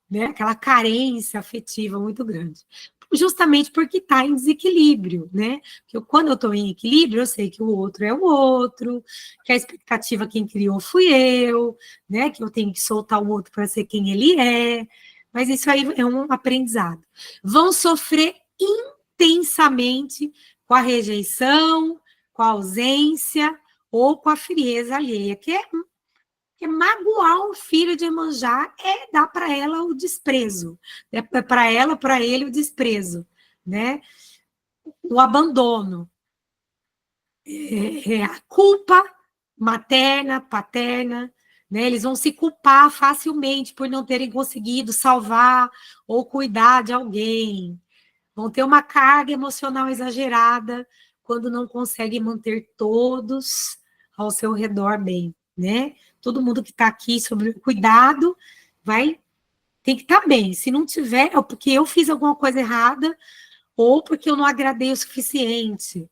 né? Aquela carência afetiva muito grande. Justamente porque está em desequilíbrio, né? Porque quando eu estou em equilíbrio, eu sei que o outro é o outro, que a expectativa quem criou fui eu, né? Que eu tenho que soltar o outro para ser quem ele é. Mas isso aí é um aprendizado. Vão sofrer intensamente com a rejeição, com a ausência ou com a frieza alheia, que é porque magoar um filho de Iemanjá é dar para ela o desprezo, é para ela, para ele o desprezo, né? O abandono, a culpa materna, paterna, né? Eles vão se culpar facilmente por não terem conseguido salvar ou cuidar de alguém. Vão ter uma carga emocional exagerada quando não conseguem manter todos ao seu redor bem, né? Todo mundo que está aqui sobre cuidado tem que estar bem. Se não tiver, é porque eu fiz alguma coisa errada ou porque eu não agradei o suficiente,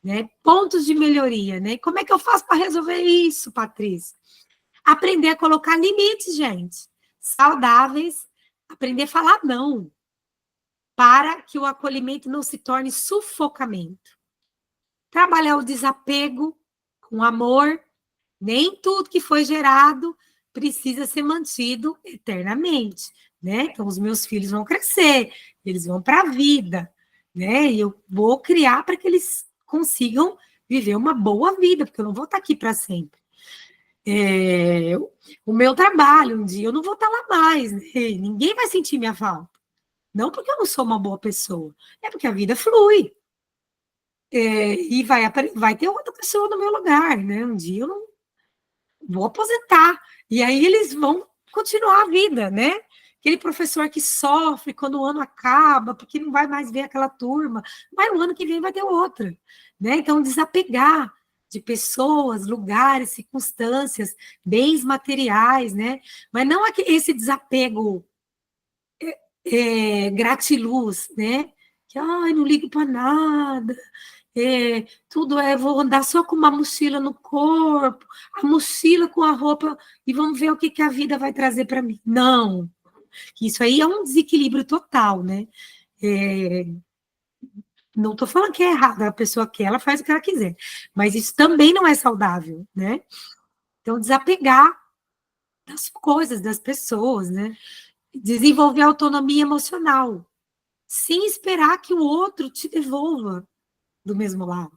né? Pontos de melhoria, né? Como é que eu faço para resolver isso, Patrícia? Aprender a colocar limites, gente, saudáveis, aprender a falar não, para que o acolhimento não se torne sufocamento. Trabalhar o desapego com amor, nem tudo que foi gerado precisa ser mantido eternamente, né? Então, os meus filhos vão crescer, eles vão para a vida, né? E eu vou criar para que eles consigam viver uma boa vida, porque eu não vou estar aqui para sempre. O meu trabalho, um dia eu não vou estar lá mais, né? Ninguém vai sentir minha falta. Não porque eu não sou uma boa pessoa, é porque a vida flui. E vai ter outra pessoa no meu lugar, né? Um dia eu não vou aposentar. E aí eles vão continuar a vida, né? Aquele professor que sofre quando o ano acaba, porque não vai mais ver aquela turma, mas o ano que vem vai ter outra, né? Então, desapegar de pessoas, lugares, circunstâncias, bens materiais, né? Mas não esse desapego gratiluz, né? Que, não ligo para nada, tudo vou andar só com uma mochila no corpo, a mochila com a roupa, e vamos ver o que a vida vai trazer para mim. Não, isso aí é um desequilíbrio total, né? Não estou falando que é errado, a pessoa quer, ela faz o que ela quiser, mas isso também não é saudável, né? Então, desapegar das coisas, das pessoas, né? Desenvolver autonomia emocional, sem esperar que o outro te devolva do mesmo lado,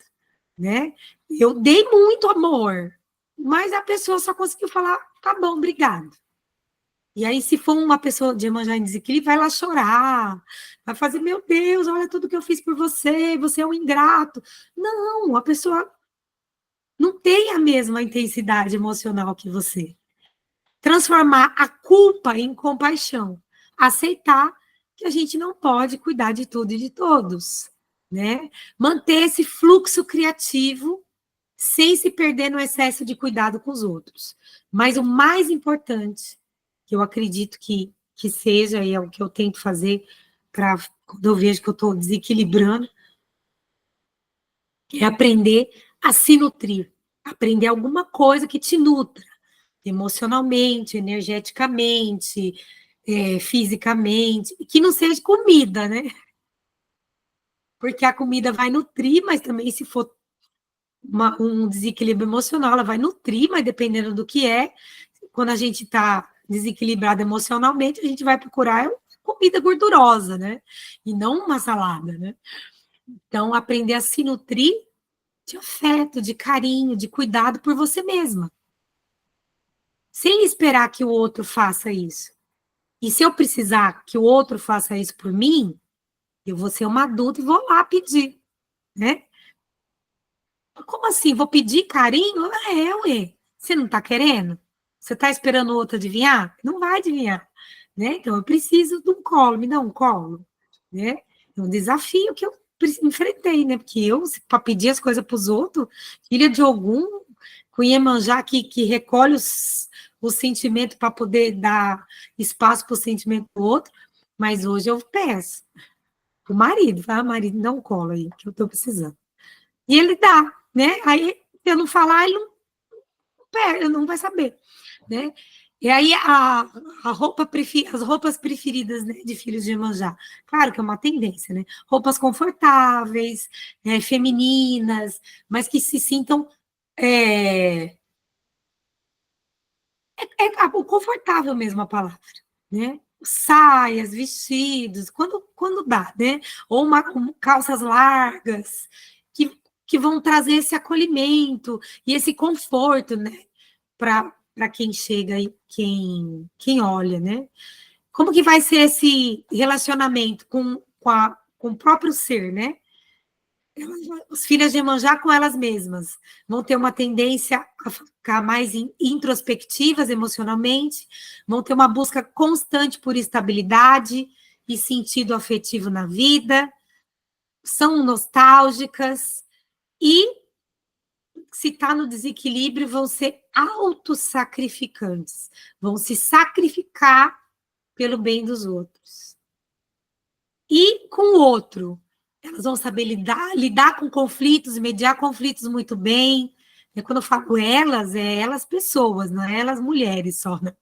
né? Eu dei muito amor, mas a pessoa só conseguiu falar, tá bom, obrigado. E aí, se for uma pessoa de Iemanjá em desequilíbrio, vai lá chorar, vai fazer, meu Deus, olha tudo que eu fiz por você, você é um ingrato. Não, a pessoa não tem a mesma intensidade emocional que você. Transformar a culpa em compaixão. Aceitar que a gente não pode cuidar de tudo e de todos, né? Manter esse fluxo criativo sem se perder no excesso de cuidado com os outros. Mas o mais importante, que eu acredito que seja, e é o que eu tento fazer para quando eu vejo que eu estou desequilibrando, é aprender a se nutrir, aprender alguma coisa que te nutra, emocionalmente, energeticamente, fisicamente, que não seja comida, né? Porque a comida vai nutrir, mas também se for um desequilíbrio emocional, ela vai nutrir, mas dependendo do que é, quando a gente está desequilibrado emocionalmente, a gente vai procurar comida gordurosa, né? E não uma salada, né? Então, aprender a se nutrir de afeto, de carinho, de cuidado por você mesma. Sem esperar que o outro faça isso. E se eu precisar que o outro faça isso por mim, eu vou ser uma adulta e vou lá pedir, né? Como assim? Vou pedir carinho? Ué. Você não tá querendo? Você tá esperando o outro adivinhar? Não vai adivinhar, né? Então, eu preciso de um colo, me dá um colo, né? É um desafio que eu enfrentei, né? Porque eu, para pedir as coisas para os outros, filha de algum, com Iemanjá que recolhe os sentimentos para poder dar espaço para o sentimento do outro, mas hoje eu peço o marido, tá? Marido, dá um colo aí, que eu estou precisando. E ele dá, né? Aí, se eu não falar, ele não vai saber, né? E aí, as roupas preferidas, né, de filhos de Iemanjá, claro que é uma tendência, né? Roupas confortáveis, femininas, mas que se sintam o confortável mesmo a palavra, né? Saias, vestidos, quando dá, né? Ou calças largas, que vão trazer esse acolhimento e esse conforto, né? Para quem chega e quem olha, né? Como que vai ser esse relacionamento com o próprio ser, né? Os filhos de Iemanjá com elas mesmas vão ter uma tendência a ficar mais introspectivas emocionalmente, vão ter uma busca constante por estabilidade e sentido afetivo na vida, são nostálgicas e, se está no desequilíbrio, vão ser autossacrificantes, vão se sacrificar pelo bem dos outros. E com o outro, elas vão saber lidar com conflitos, mediar conflitos muito bem. E quando eu falo elas, é elas pessoas, não é elas mulheres só, né?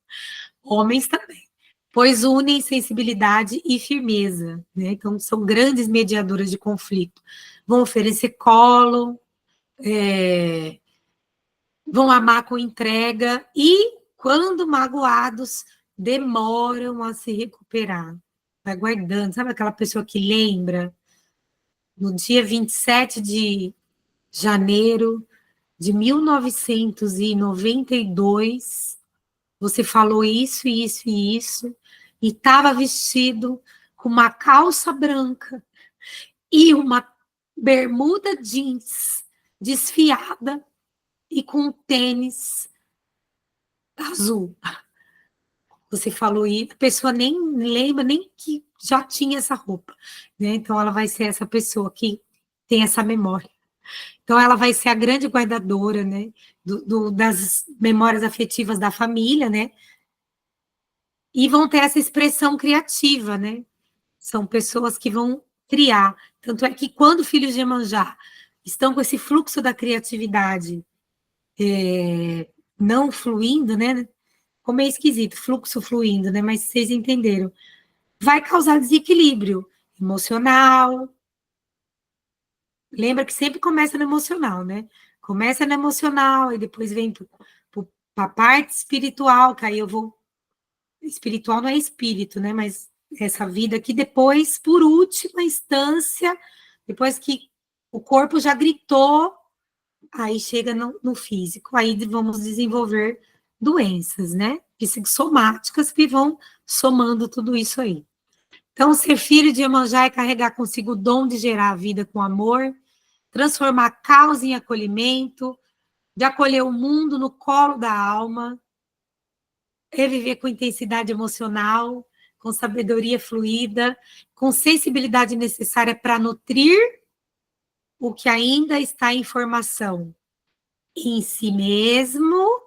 Homens também. Pois unem sensibilidade e firmeza, né? Então, são grandes mediadoras de conflito. Vão oferecer colo, vão amar com entrega e, quando magoados, demoram a se recuperar. Vai guardando, sabe aquela pessoa que lembra? No dia 27 de janeiro de 1992, você falou isso, isso e isso, e estava vestido com uma calça branca e uma bermuda jeans desfiada e com um tênis azul. Você falou isso, a pessoa nem lembra nem que já tinha essa roupa, né? Então ela vai ser essa pessoa que tem essa memória. Então, ela vai ser a grande guardadora, né, das memórias afetivas da família, né, e vão ter essa expressão criativa, né, são pessoas que vão criar. Tanto é que quando filhos de Iemanjá estão com esse fluxo da criatividade não fluindo, né, como é esquisito, fluxo fluindo, né, mas vocês entenderam, vai causar desequilíbrio emocional. Lembra que sempre começa no emocional, né? Começa no emocional e depois vem para a parte espiritual, que aí eu vou. Espiritual não é espírito, né? Mas essa vida aqui, depois, por última instância, depois que o corpo já gritou, aí chega no físico. Aí vamos desenvolver doenças, né? Psicossomáticas que vão somando tudo isso aí. Então, ser filho de Iemanjá é carregar consigo o dom de gerar a vida com amor, transformar caos em acolhimento, de acolher o mundo no colo da alma, reviver com intensidade emocional, com sabedoria fluida, com sensibilidade necessária para nutrir o que ainda está em formação em si mesmo,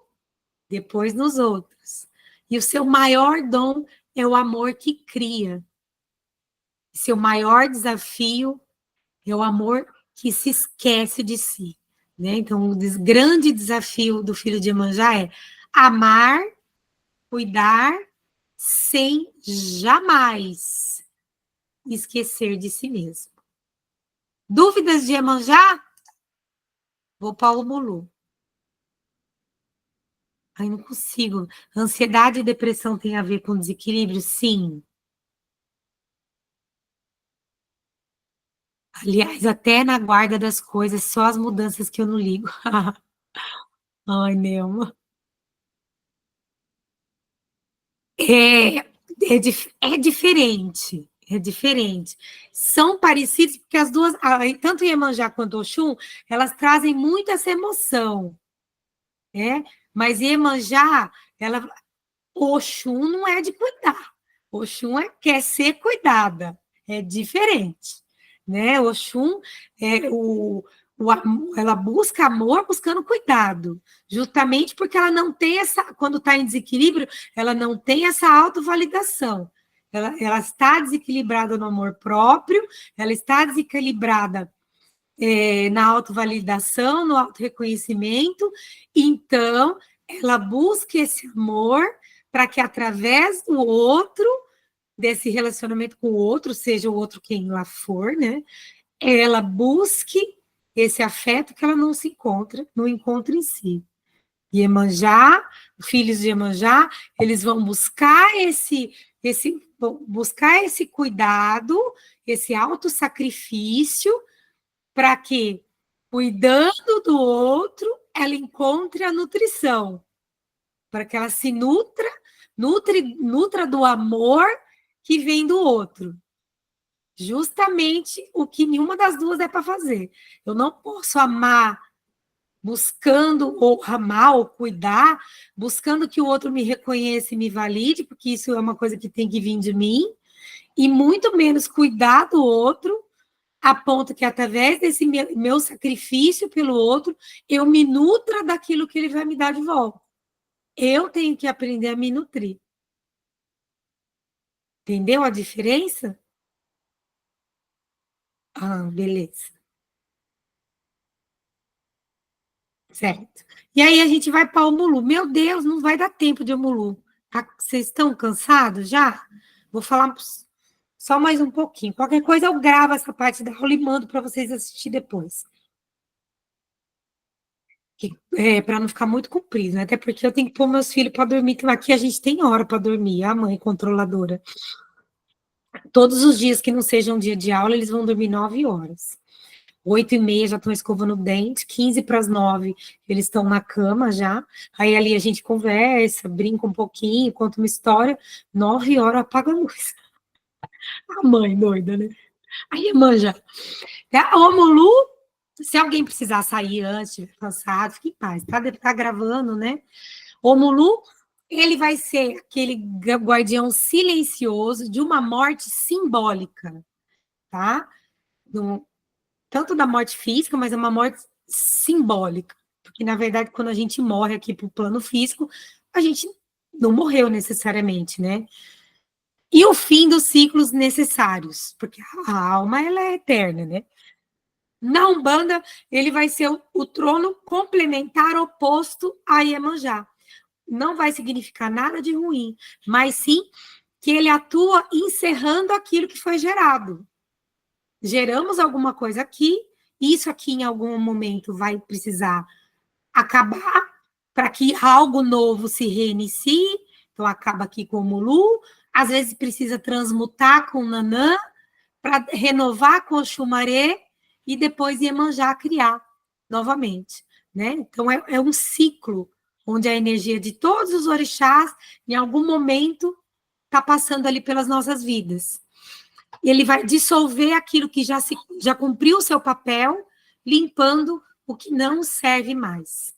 depois nos outros. E o seu maior dom é o amor que cria. Seu maior desafio é o amor que se esquece de si. Né? Então, o grande desafio do filho de Iemanjá é amar, cuidar, sem jamais esquecer de si mesmo. Dúvidas de Iemanjá? Vou para o Mulu. Ai, não consigo. Ansiedade e depressão tem a ver com desequilíbrio? Sim. Aliás, até na guarda das coisas, só as mudanças que eu não ligo. Ai, Nelma. É diferente. É diferente. São parecidos porque as duas, tanto Iemanjá quanto Oxum, elas trazem muito essa emoção, né? Mas Iemanjá, Oxum não é de cuidar. Oxum quer ser cuidada. É diferente, né? Oxum ela busca amor buscando cuidado, justamente porque ela não tem quando está em desequilíbrio, ela não tem essa autovalidação. Ela está desequilibrada no amor próprio, ela está desequilibrada na autovalidação, no autorreconhecimento, então ela busca esse amor para que através do outro, desse relacionamento com o outro, seja o outro quem lá for, né, ela busque esse afeto que ela não encontra em si. Iemanjá, filhos de Iemanjá, eles vão buscar buscar esse cuidado, esse autossacrifício, para que, cuidando do outro, ela encontre a nutrição, para que ela se nutra do amor que vem do outro. Justamente o que nenhuma das duas é para fazer. Eu não posso amar buscando, ou amar, ou cuidar, buscando que o outro me reconheça e me valide, porque isso é uma coisa que tem que vir de mim, e muito menos cuidar do outro, a ponto que, através desse meu sacrifício pelo outro, eu me nutra daquilo que ele vai me dar de volta. Eu tenho que aprender a me nutrir. Entendeu a diferença? Ah, beleza. Certo. E aí a gente vai para o Mulu. Meu Deus, não vai dar tempo de Mulu. Vocês estão cansados já? Vou falar só mais um pouquinho. Qualquer coisa eu gravo essa parte da aula e mando para vocês assistir depois. Para não ficar muito comprido, né? Até porque eu tenho que pôr meus filhos para dormir, que aqui a gente tem hora para dormir, a mãe controladora. Todos os dias que não sejam dia de aula, eles vão dormir 9 horas. 8h30 já estão escovando o dente, 15 para as 9 eles estão na cama já. Aí ali a gente conversa, brinca um pouquinho, conta uma história. 9 horas apaga a luz. A mãe doida, né? Aí a manja. Ô, Molu, se alguém precisar sair antes, estiver cansado, fique em paz. Tá gravando, né? O Mulu, ele vai ser aquele guardião silencioso de uma morte simbólica, tá? Tanto da morte física, mas é uma morte simbólica. Porque, na verdade, quando a gente morre aqui para o plano físico, a gente não morreu necessariamente, né? E o fim dos ciclos necessários, porque a alma ela é eterna, né? Na Umbanda, ele vai ser o trono complementar oposto a Iemanjá. Não vai significar nada de ruim, mas sim que ele atua encerrando aquilo que foi gerado. Geramos alguma coisa aqui, isso aqui em algum momento vai precisar acabar para que algo novo se reinicie. Então, acaba aqui com o Mulu, às vezes precisa transmutar com o Nanã, para renovar com o Xumaré e depois Iemanjá criar novamente. Né? Então, é um ciclo onde a energia de todos os orixás, em algum momento, está passando ali pelas nossas vidas. Ele vai dissolver aquilo que já cumpriu o seu papel, limpando o que não serve mais.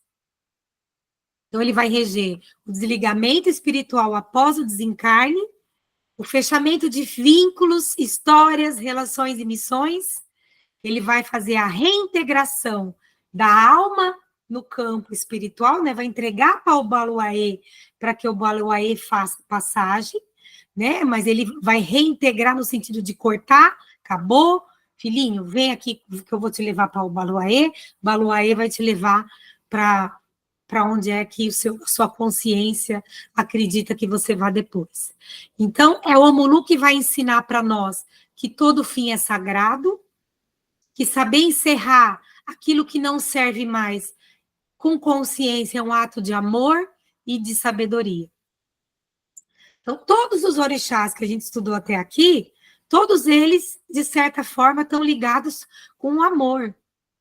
Então, ele vai reger o desligamento espiritual após o desencarne, o fechamento de vínculos, histórias, relações e missões. Ele vai fazer a reintegração da alma no campo espiritual, né? Vai entregar para o Baluaê, para que o Baluaê faça passagem, né? Mas ele vai reintegrar no sentido de cortar, acabou, filhinho, vem aqui que eu vou te levar para o Baluaê vai te levar para onde é que a sua consciência acredita que você vai depois. Então, é o Omulu que vai ensinar para nós que todo fim é sagrado, que saber encerrar aquilo que não serve mais com consciência é um ato de amor e de sabedoria. Então, todos os orixás que a gente estudou até aqui, todos eles, de certa forma, estão ligados com o amor.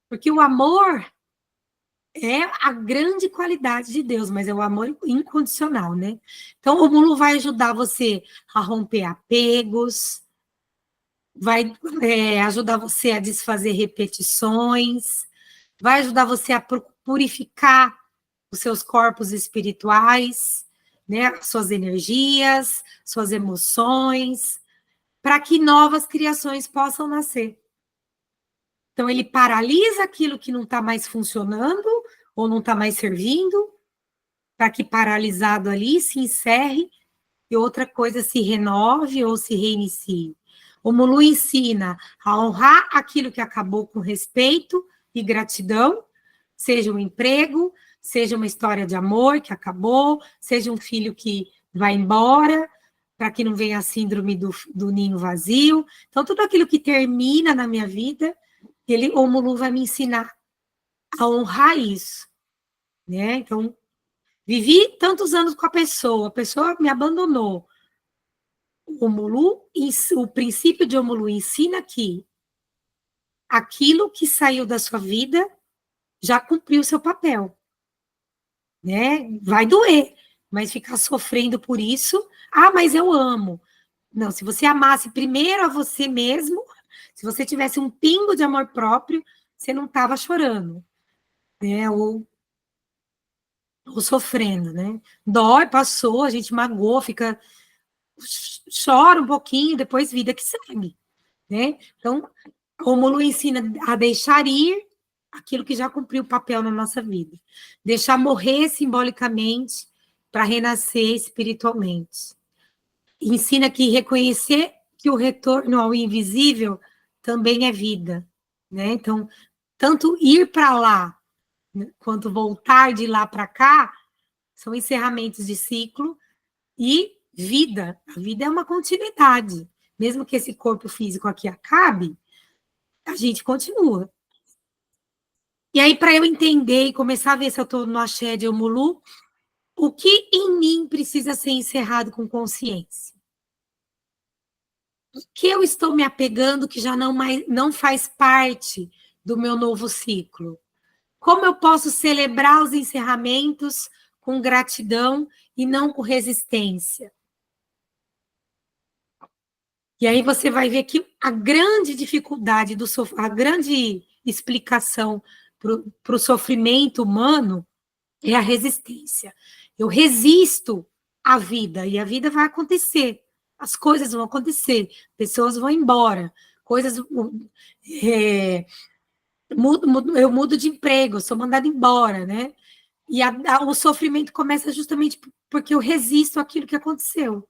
Porque o amor é a grande qualidade de Deus, mas é o amor incondicional, né? Então, o Omulu vai ajudar você a romper apegos, vai ajudar você a desfazer repetições, vai ajudar você a purificar os seus corpos espirituais, né? Suas energias, suas emoções, para que novas criações possam nascer. Então, ele paralisa aquilo que não está mais funcionando ou não está mais servindo, para que paralisado ali se encerre e outra coisa se renove ou se reinicie. O Mulu ensina a honrar aquilo que acabou com respeito e gratidão, seja um emprego, seja uma história de amor que acabou, seja um filho que vai embora, para que não venha a síndrome do ninho vazio. Então, tudo aquilo que termina na minha vida, o Mulu vai me ensinar a honrar isso, né? Então, vivi tantos anos com a pessoa me abandonou. O princípio de Omulu ensina que aquilo que saiu da sua vida já cumpriu seu papel, né? Vai doer, mas ficar sofrendo por isso, mas eu amo. Não, se você amasse primeiro a você mesmo, se você tivesse um pingo de amor próprio, você não estava chorando, né? Ou sofrendo, né? Dói, passou, a gente magoou, chora um pouquinho, depois vida que segue, né? Então, o Omulu ensina a deixar ir aquilo que já cumpriu o papel na nossa vida. Deixar morrer simbolicamente para renascer espiritualmente. Ensina que reconhecer que o retorno ao invisível também é vida, né? Então, tanto ir para lá, quanto voltar de lá para cá, são encerramentos de ciclo e vida. A vida é uma continuidade. Mesmo que esse corpo físico aqui acabe, a gente continua. E aí, para eu entender e começar a ver se eu estou no axé de Omulu, o que em mim precisa ser encerrado com consciência? O que eu estou me apegando que já não faz parte do meu novo ciclo? Como eu posso celebrar os encerramentos com gratidão e não com resistência? E aí você vai ver que a grande dificuldade, a grande explicação para o sofrimento humano é a resistência. Eu resisto à vida, e a vida vai acontecer. As coisas vão acontecer, pessoas vão embora, coisas... eu mudo de emprego, eu sou mandada embora, né? E o sofrimento começa justamente porque eu resisto àquilo que aconteceu.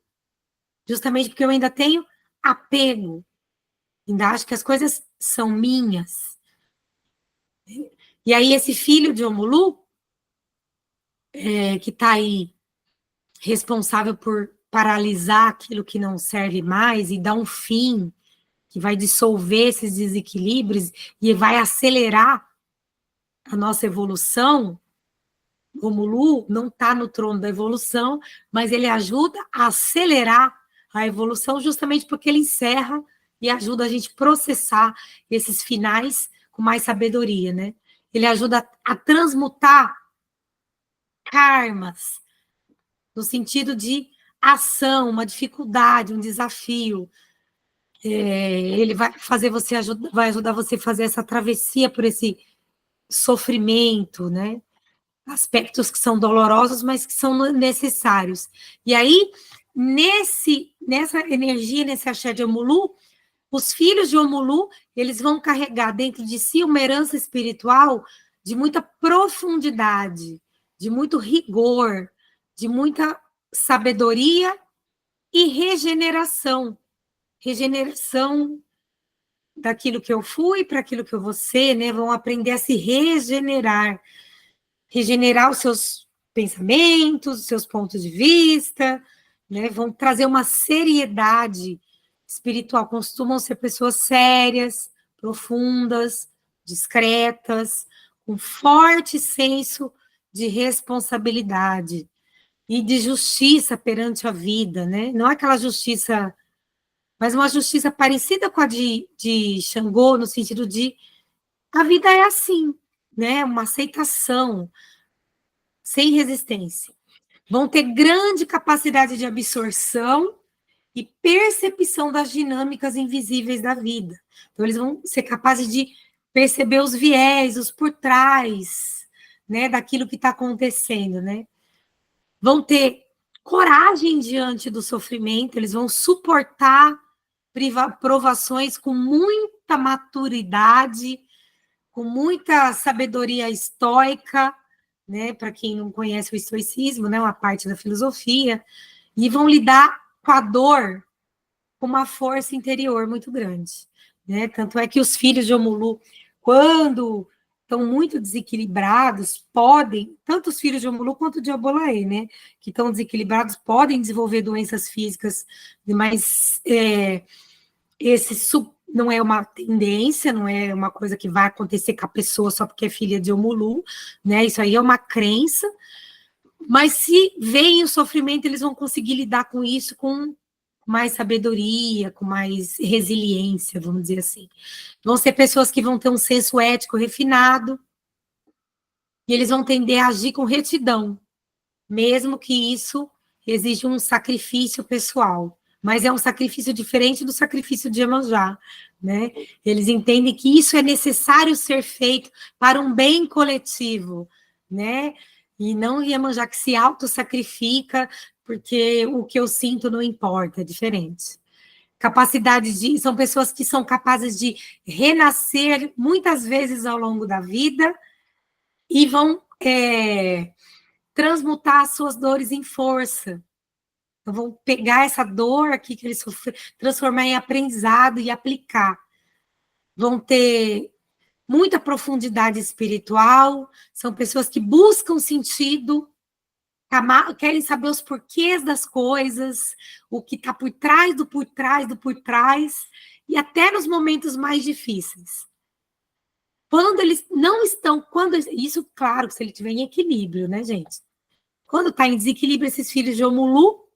Justamente porque eu ainda tenho apego. Ainda acho que as coisas são minhas. E aí esse filho de Omulu, que está aí responsável por paralisar aquilo que não serve mais e dar um fim, que vai dissolver esses desequilíbrios e vai acelerar a nossa evolução. O Omulu não está no trono da evolução, mas ele ajuda a acelerar a evolução justamente porque ele encerra e ajuda a gente a processar esses finais com mais sabedoria, né? Ele ajuda a transmutar karmas, no sentido de ação, uma dificuldade, um desafio. Ele vai fazer você vai ajudar você a fazer essa travessia por esse sofrimento, né? Aspectos que são dolorosos, mas que são necessários. E aí, nessa energia, nesse axé de Omulu, os filhos de Omulu, eles vão carregar dentro de si uma herança espiritual de muita profundidade, de muito rigor, de muita sabedoria e regeneração. Regeneração daquilo que eu fui para aquilo que eu vou ser, né? Vão aprender a se regenerar. Regenerar os seus pensamentos, os seus pontos de vista, né? Vão trazer uma seriedade espiritual. Costumam ser pessoas sérias, profundas, discretas, com forte senso de responsabilidade e de justiça perante a vida, né? Não é aquela justiça, mas uma justiça parecida com a de Xangô, no sentido de a vida é assim, né? Uma aceitação, sem resistência. Vão ter grande capacidade de absorção e percepção das dinâmicas invisíveis da vida. Então, eles vão ser capazes de perceber os viés, os por trás, né, daquilo que está acontecendo, né? Vão ter coragem diante do sofrimento, eles vão suportar provações com muita maturidade, com muita sabedoria estoica, né? Para quem não conhece o estoicismo, né? Uma parte da filosofia, e vão lidar com a dor com uma força interior muito grande, né? Tanto é que os filhos de Omulu, quando estão muito desequilibrados, podem, tanto os filhos de Omulu quanto de Obolaê, né? Que estão desequilibrados, podem desenvolver doenças físicas, mas esse não é uma tendência, não é uma coisa que vai acontecer com a pessoa só porque é filha de Omulu, né? Isso aí é uma crença, mas se veem o sofrimento, eles vão conseguir lidar com isso com mais sabedoria, com mais resiliência, vamos dizer assim. Vão ser pessoas que vão ter um senso ético refinado, e eles vão tender a agir com retidão, mesmo que isso exija um sacrifício pessoal. Mas é um sacrifício diferente do sacrifício de Iemanjá, né? Eles entendem que isso é necessário ser feito para um bem coletivo, né? E não Iemanjá que se auto-sacrifica porque o que eu sinto não importa, é diferente. Capacidade de... São pessoas que são capazes de renascer muitas vezes ao longo da vida e vão transmutar as suas dores em força. Então, vão pegar essa dor aqui que eles sofreram, transformar em aprendizado e aplicar. Vão ter muita profundidade espiritual, são pessoas que buscam sentido, querem saber os porquês das coisas, o que está por trás do por trás do por trás, e até nos momentos mais difíceis. Quando eles não estão, isso, claro, se ele estiver em equilíbrio, né, gente? Quando está em desequilíbrio, esses filhos de Omulu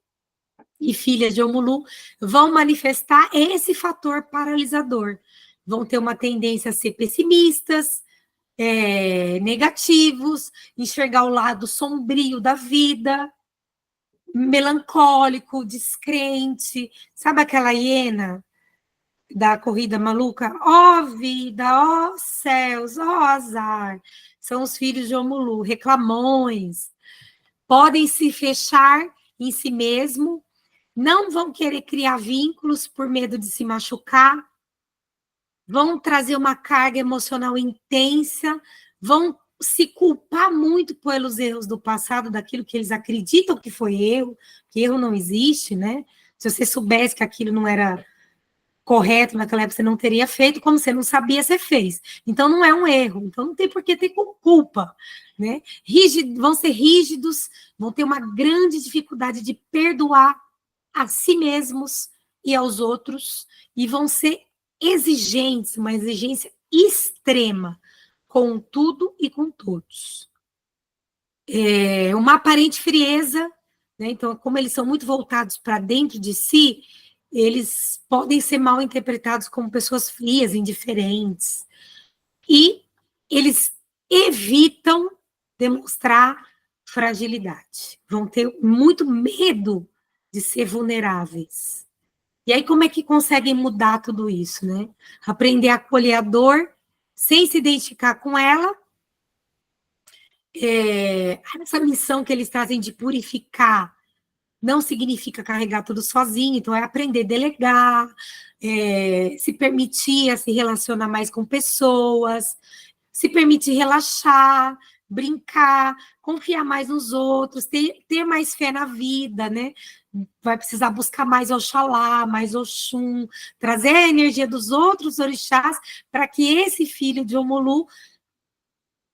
e filhas de Omulu vão manifestar esse fator paralisador. Vão ter uma tendência a ser pessimistas, negativos, enxergar o lado sombrio da vida, melancólico, descrente. Sabe aquela hiena da corrida maluca? Ó vida, ó céus, ó azar. São os filhos de Omulu, reclamões. Podem se fechar em si mesmo, não vão querer criar vínculos por medo de se machucar, vão trazer uma carga emocional intensa, vão se culpar muito pelos erros do passado, daquilo que eles acreditam que foi erro, que erro não existe, né? Se você soubesse que aquilo não era correto naquela época, você não teria feito, como você não sabia, você fez. Então, não é um erro, então não tem por que ter culpa, né? Vão ser rígidos, vão ter uma grande dificuldade de perdoar a si mesmos e aos outros, e vão ser exigentes, uma exigência extrema com tudo e com todos. Uma aparente frieza, né? Então, como eles são muito voltados para dentro de si, eles podem ser mal interpretados como pessoas frias, indiferentes, e eles evitam demonstrar fragilidade, vão ter muito medo de ser vulneráveis. E aí, como é que conseguem mudar tudo isso, né? Aprender a acolher a dor sem se identificar com ela. Essa missão que eles trazem de purificar não significa carregar tudo sozinho, então é aprender a delegar, se permitir a se relacionar mais com pessoas, se permitir relaxar, brincar, confiar mais nos outros, ter mais fé na vida, né? Vai precisar buscar mais Oxalá, mais Oxum, trazer a energia dos outros orixás para que esse filho de Omulu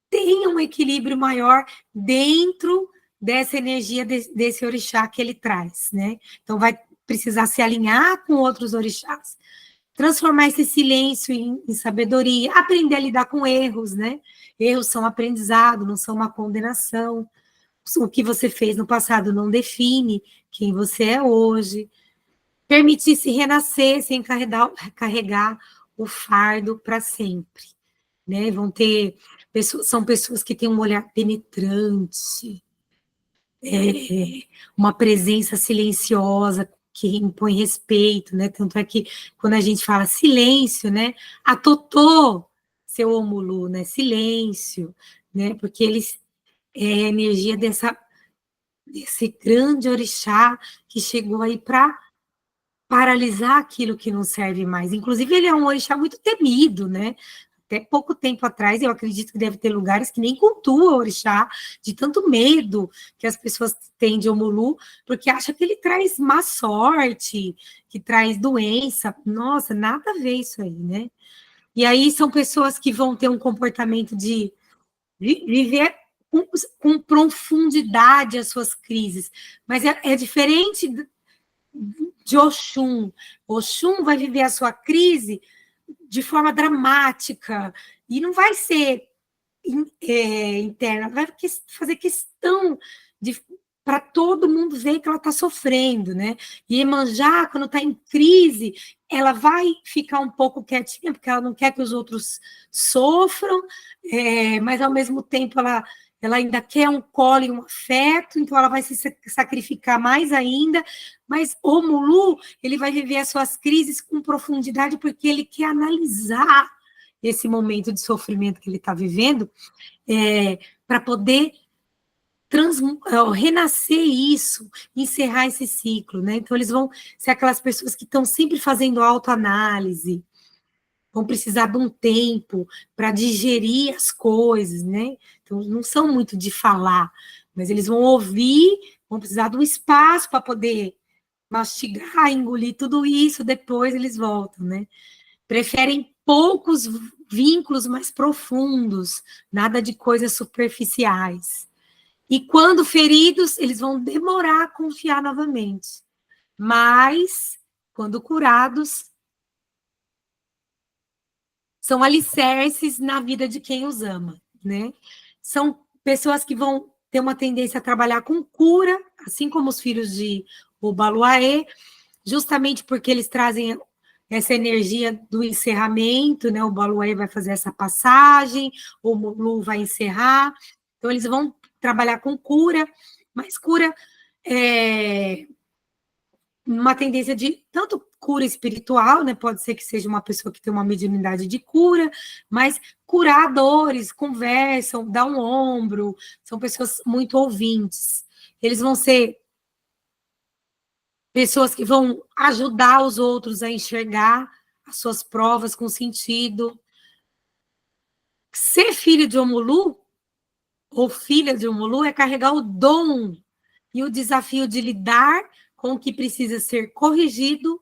tenha um equilíbrio maior dentro dessa energia desse orixá que ele traz, né? Então, vai precisar se alinhar com outros orixás, transformar esse silêncio em sabedoria, aprender a lidar com erros, né? Erros são aprendizado, não são uma condenação. O que você fez no passado não define quem você é hoje. Permitir se renascer sem carregar o fardo para sempre, né? São pessoas que têm um olhar penetrante, uma presença silenciosa que impõe respeito, né? Tanto é que quando a gente fala silêncio, né? Atotô, seu Omulu, né? Silêncio, né? Porque eles é a energia desse grande orixá que chegou aí para paralisar aquilo que não serve mais. Inclusive, ele é um orixá muito temido, né? Até pouco tempo atrás, eu acredito que deve ter lugares que nem cultuam o orixá, de tanto medo que as pessoas têm de Omulu, porque acham que ele traz má sorte, que traz doença. Nossa, nada a ver isso aí, né? E aí são pessoas que vão ter um comportamento de viver com profundidade as suas crises, mas é diferente de Oxum. Oxum vai viver a sua crise de forma dramática, e não vai ser interna, vai fazer questão para todo mundo ver que ela está sofrendo, né? E Iemanjá, quando está em crise, ela vai ficar um pouco quietinha, porque ela não quer que os outros sofram, mas ao mesmo tempo ela ainda quer um colo e um afeto, então ela vai se sacrificar mais ainda, mas o Mulu, ele vai viver as suas crises com profundidade, porque ele quer analisar esse momento de sofrimento que ele está vivendo, para poder renascer isso, encerrar esse ciclo, né? Então, eles vão ser aquelas pessoas que estão sempre fazendo autoanálise, vão precisar de um tempo para digerir as coisas, né? Então, não são muito de falar, mas eles vão ouvir, vão precisar de um espaço para poder mastigar, engolir tudo isso, depois eles voltam, né? Preferem poucos vínculos mais profundos, nada de coisas superficiais. E quando feridos, eles vão demorar a confiar novamente. Mas, quando curados, são alicerces na vida de quem os ama, né? São pessoas que vão ter uma tendência a trabalhar com cura, assim como os filhos de Obaluaê, justamente porque eles trazem essa energia do encerramento, né? O Baluaê vai fazer essa passagem, o Mulu vai encerrar, então eles vão trabalhar com cura, mas cura uma tendência de tanto cura espiritual, né? Pode ser que seja uma pessoa que tem uma mediunidade de cura, mas curar dores, conversam, dá um ombro, são pessoas muito ouvintes. Eles vão ser pessoas que vão ajudar os outros a enxergar as suas provas com sentido. Ser filho de Omulu, ou filha de Omulu, é carregar o dom e o desafio de lidar com o que precisa ser corrigido,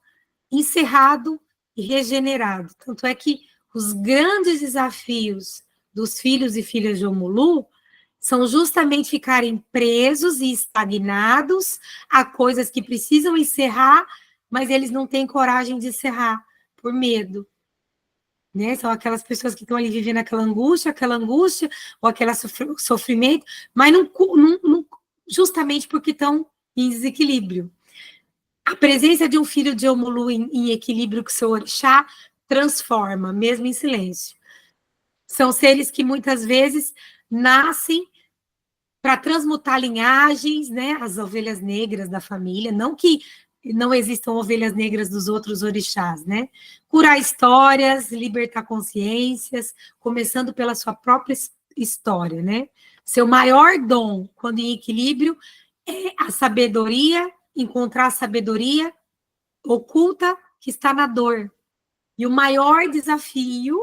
encerrado e regenerado. Tanto é que os grandes desafios dos filhos e filhas de Omulu são justamente ficarem presos e estagnados a coisas que precisam encerrar, mas eles não têm coragem de encerrar, por medo. Né? São aquelas pessoas que estão ali vivendo aquela angústia, ou aquele sofrimento, mas justamente porque estão em desequilíbrio. A presença de um filho de Omulu em equilíbrio com seu orixá transforma, mesmo em silêncio. São seres que muitas vezes nascem para transmutar linhagens, né? As ovelhas negras da família, não que não existam ovelhas negras dos outros orixás, né? Curar histórias, libertar consciências, começando pela sua própria história, né? Seu maior dom, quando em equilíbrio, é a sabedoria, encontrar a sabedoria oculta que está na dor. E o maior desafio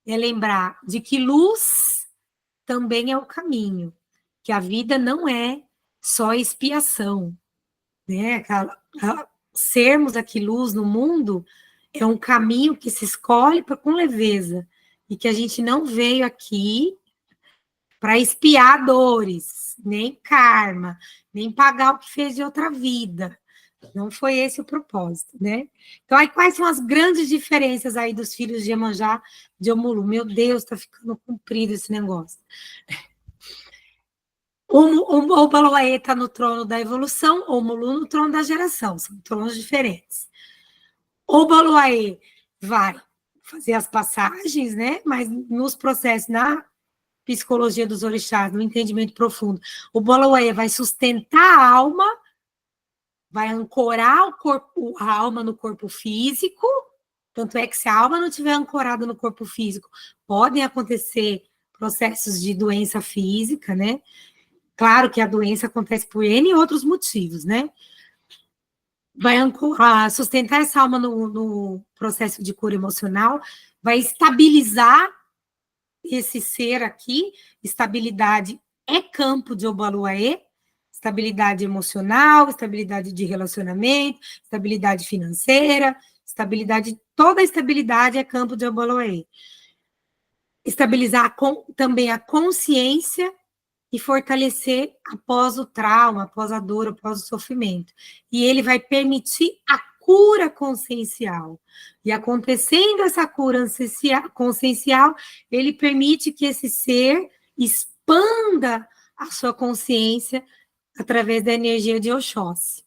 é lembrar de que luz também é o caminho, que a vida não é só expiação, né? Sermos aqui luz no mundo é um caminho que se escolhe com leveza e que a gente não veio aqui para expiar dores, nem karma, nem pagar o que fez de outra vida. Não foi esse o propósito, né? Então, aí quais são as grandes diferenças aí dos filhos de Iemanjá de Omulu? Meu Deus, tá ficando comprido esse negócio. O Baloaê está no trono da evolução, o Omulu no trono da geração, são tronos diferentes. O Baloaê vai fazer as passagens, né? Mas nos processos, na psicologia dos orixás, no entendimento profundo, o Baloaê vai sustentar a alma, vai ancorar o corpo, a alma no corpo físico, tanto é que se a alma não estiver ancorada no corpo físico, podem acontecer processos de doença física, né? Claro que a doença acontece por N outros motivos, né? Vai sustentar essa alma no processo de cura emocional, vai estabilizar esse ser aqui, estabilidade é campo de Obaluaê, estabilidade emocional, estabilidade de relacionamento, estabilidade financeira, estabilidade, toda a estabilidade é campo de Obaluaê. Estabilizar também a consciência e fortalecer após o trauma, após a dor, após o sofrimento. E ele vai permitir a cura consciencial. E acontecendo essa cura consciencial, ele permite que esse ser expanda a sua consciência através da energia de Oxóssi.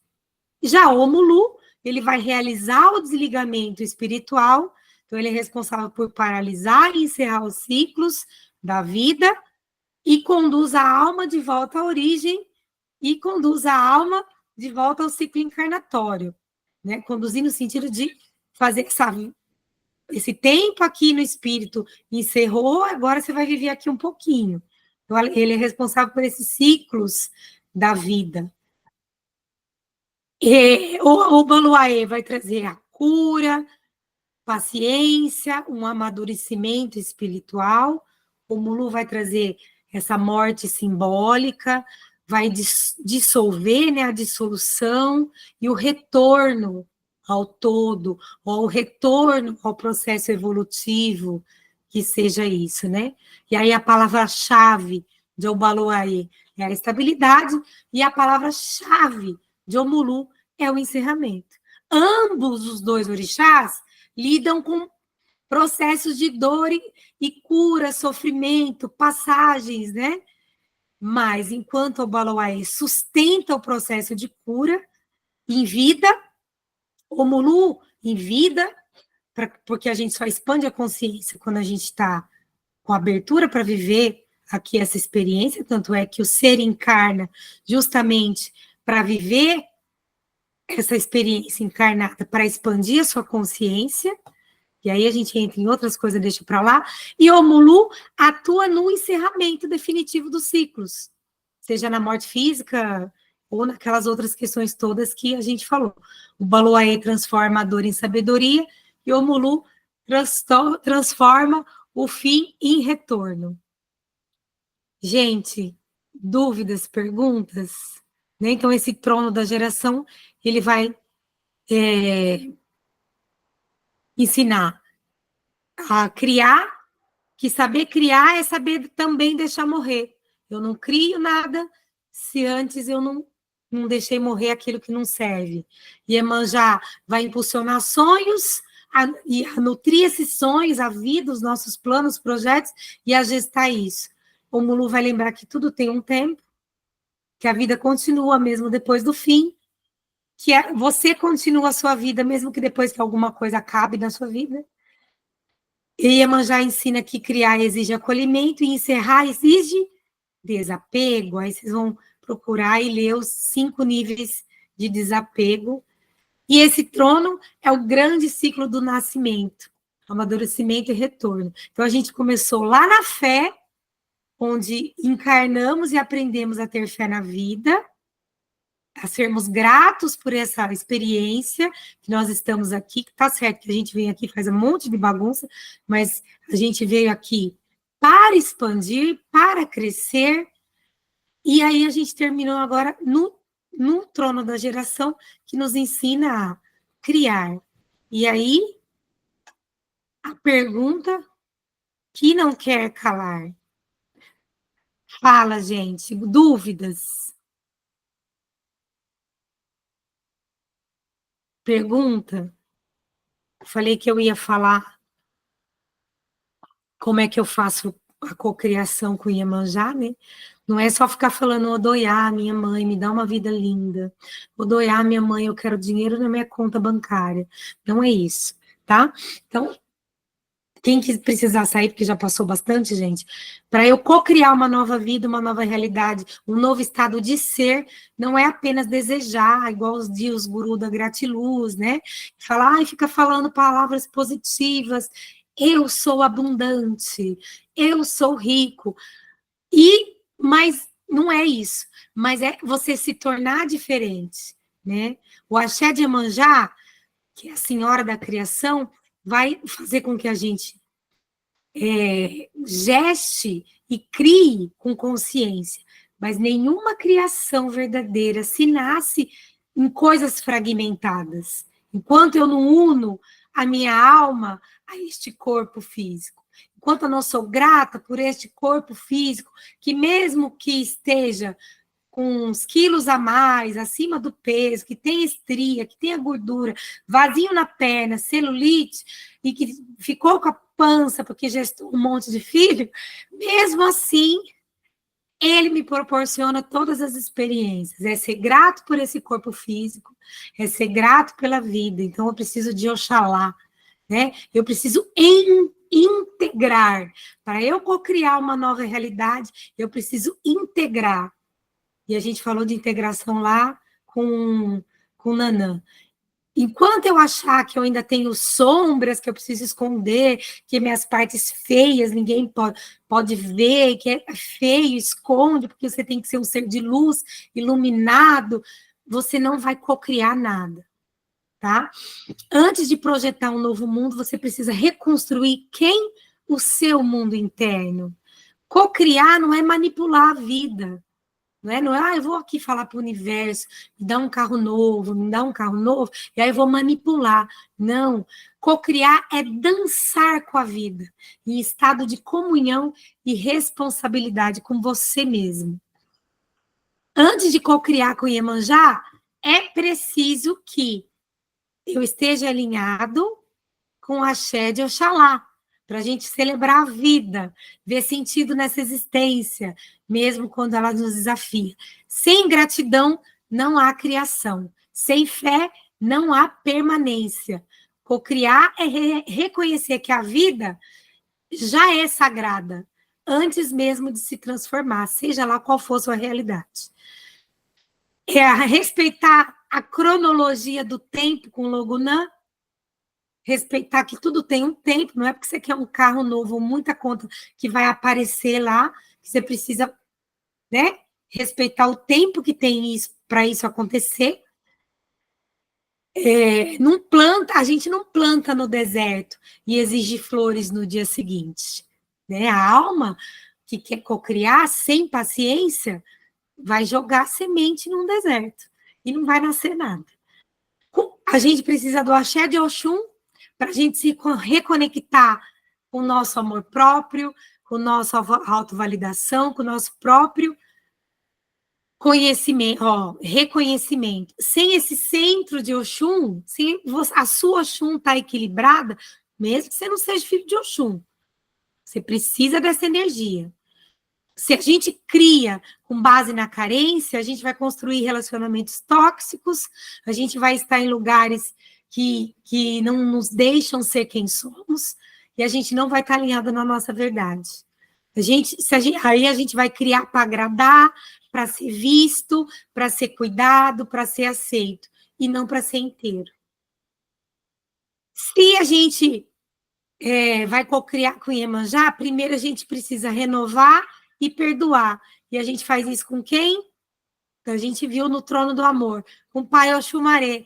Já o Mulu, ele vai realizar o desligamento espiritual, então ele é responsável por paralisar e encerrar os ciclos da vida, e conduz a alma de volta à origem e conduz a alma de volta ao ciclo encarnatório, né? Conduzir no sentido de fazer esse tempo aqui no espírito encerrou, agora você vai viver aqui um pouquinho. Então, ele é responsável por esses ciclos da vida. E o Baluaê vai trazer a cura, paciência, um amadurecimento espiritual. O Mulu vai trazer essa morte simbólica, vai dissolver, né, a dissolução e o retorno ao todo, ou o retorno ao processo evolutivo, que seja isso, né? E aí a palavra-chave de Obaloaê é a estabilidade, e a palavra-chave de Omulu é o encerramento. Ambos os dois orixás lidam com processos de dor e cura, sofrimento, passagens, né? Mas, enquanto o Baloaê sustenta o processo de cura em vida, o Mulu em vida, porque a gente só expande a consciência quando a gente está com abertura para viver aqui essa experiência, tanto é que o ser encarna justamente para viver essa experiência encarnada, para expandir a sua consciência. E aí a gente entra em outras coisas, deixa para lá. E o Mulu atua no encerramento definitivo dos ciclos, seja na morte física ou naquelas outras questões todas que a gente falou. O Baloaê transforma a dor em sabedoria e o Mulu transforma o fim em retorno. Gente, dúvidas, perguntas? Né? Então, esse trono da geração, ele vai ensinar a criar, que saber criar é saber também deixar morrer. Eu não crio nada se antes eu não deixei morrer aquilo que não serve. E Iemanjá vai impulsionar sonhos, a nutrir esses sonhos, a vida, os nossos planos, projetos, e a gestar isso. O Mulu vai lembrar que tudo tem um tempo, que a vida continua mesmo depois do fim, que você continua a sua vida mesmo que depois que alguma coisa acabe na sua vida. E Iemanjá ensina que criar exige acolhimento e encerrar exige desapego, aí vocês vão procurar e ler os 5 níveis de desapego. E esse trono é o grande ciclo do nascimento, amadurecimento e retorno. Então, a gente começou lá na fé, onde encarnamos e aprendemos a ter fé na vida, a sermos gratos por essa experiência que nós estamos aqui, que tá certo que a gente vem aqui faz um monte de bagunça, mas a gente veio aqui para expandir, para crescer, e aí a gente terminou agora no trono da geração, que nos ensina a criar. E aí, a pergunta que não quer calar. Fala, gente, dúvidas? Pergunta? Falei que eu ia falar como é que eu faço a cocriação com Iemanjá, né? Não é só ficar falando, Odoiá, minha mãe, me dá uma vida linda. Odoiá, minha mãe, eu quero dinheiro na minha conta bancária. Não é isso, tá? Então, quem precisar sair, porque já passou bastante, gente, para eu cocriar uma nova vida, uma nova realidade, um novo estado de ser, não é apenas desejar, igual os gurus da gratiluz, né? Falar, ai, fica falando palavras positivas, eu sou abundante, eu sou rico, mas não é isso, mas é você se tornar diferente, né? O axé de Iemanjá, que é a senhora da criação, vai fazer com que a gente geste e crie com consciência, mas nenhuma criação verdadeira se nasce em coisas fragmentadas. Enquanto eu não uno a minha alma a este corpo físico, enquanto eu não sou grata por este corpo físico, que mesmo que esteja com uns quilos a mais, acima do peso, que tem estria, que tem a gordura, vazio na perna, celulite, e que ficou com a pança porque gestou um monte de filho, mesmo assim, ele me proporciona todas as experiências. É ser grato por esse corpo físico, é ser grato pela vida. Então, eu preciso de Oxalá, né? Eu preciso integrar. Para eu cocriar uma nova realidade, eu preciso integrar. E a gente falou de integração lá com Nanã. Enquanto eu achar que eu ainda tenho sombras que eu preciso esconder, que minhas partes feias ninguém pode ver, que é feio, esconde, porque você tem que ser um ser de luz, iluminado, você não vai cocriar nada, tá? Antes de projetar um novo mundo, você precisa reconstruir quem? O seu mundo interno. Cocriar não é manipular a vida. Não é, eu vou aqui falar para o universo, me dá um carro novo, me dá um carro novo, e aí eu vou manipular. Não, cocriar é dançar com a vida, em estado de comunhão e responsabilidade com você mesmo. Antes de cocriar com Iemanjá, é preciso que eu esteja alinhado com a Axé de Oxalá, para a gente celebrar a vida, ver sentido nessa existência, mesmo quando ela nos desafia. Sem gratidão, não há criação. Sem fé, não há permanência. Cocriar é reconhecer que a vida já é sagrada, antes mesmo de se transformar, seja lá qual for a sua realidade. É respeitar a cronologia do tempo com Logunã, respeitar que tudo tem um tempo, não é porque você quer um carro novo ou muita conta que vai aparecer lá, que você precisa, né, respeitar o tempo que tem isso para isso acontecer. Não planta, a gente não planta no deserto e exige flores no dia seguinte, né? A alma que quer cocriar sem paciência vai jogar semente num deserto e não vai nascer nada. A gente precisa do axé de Oxum para a gente se reconectar com o nosso amor próprio, com nossa autovalidação, com o nosso próprio conhecimento, reconhecimento. Sem esse centro de Oxum, se a sua Oxum está equilibrada, mesmo que você não seja filho de Oxum, você precisa dessa energia. Se a gente cria com base na carência, a gente vai construir relacionamentos tóxicos, a gente vai estar em lugares que não nos deixam ser quem somos, e a gente não vai estar alinhado na nossa verdade. Aí a gente vai criar para agradar, para ser visto, para ser cuidado, para ser aceito, e não para ser inteiro. Se a gente vai cocriar com Iemanjá, primeiro a gente precisa renovar e perdoar. E a gente faz isso com quem? A gente viu no Trono do Amor, com o Pai Oxumaré.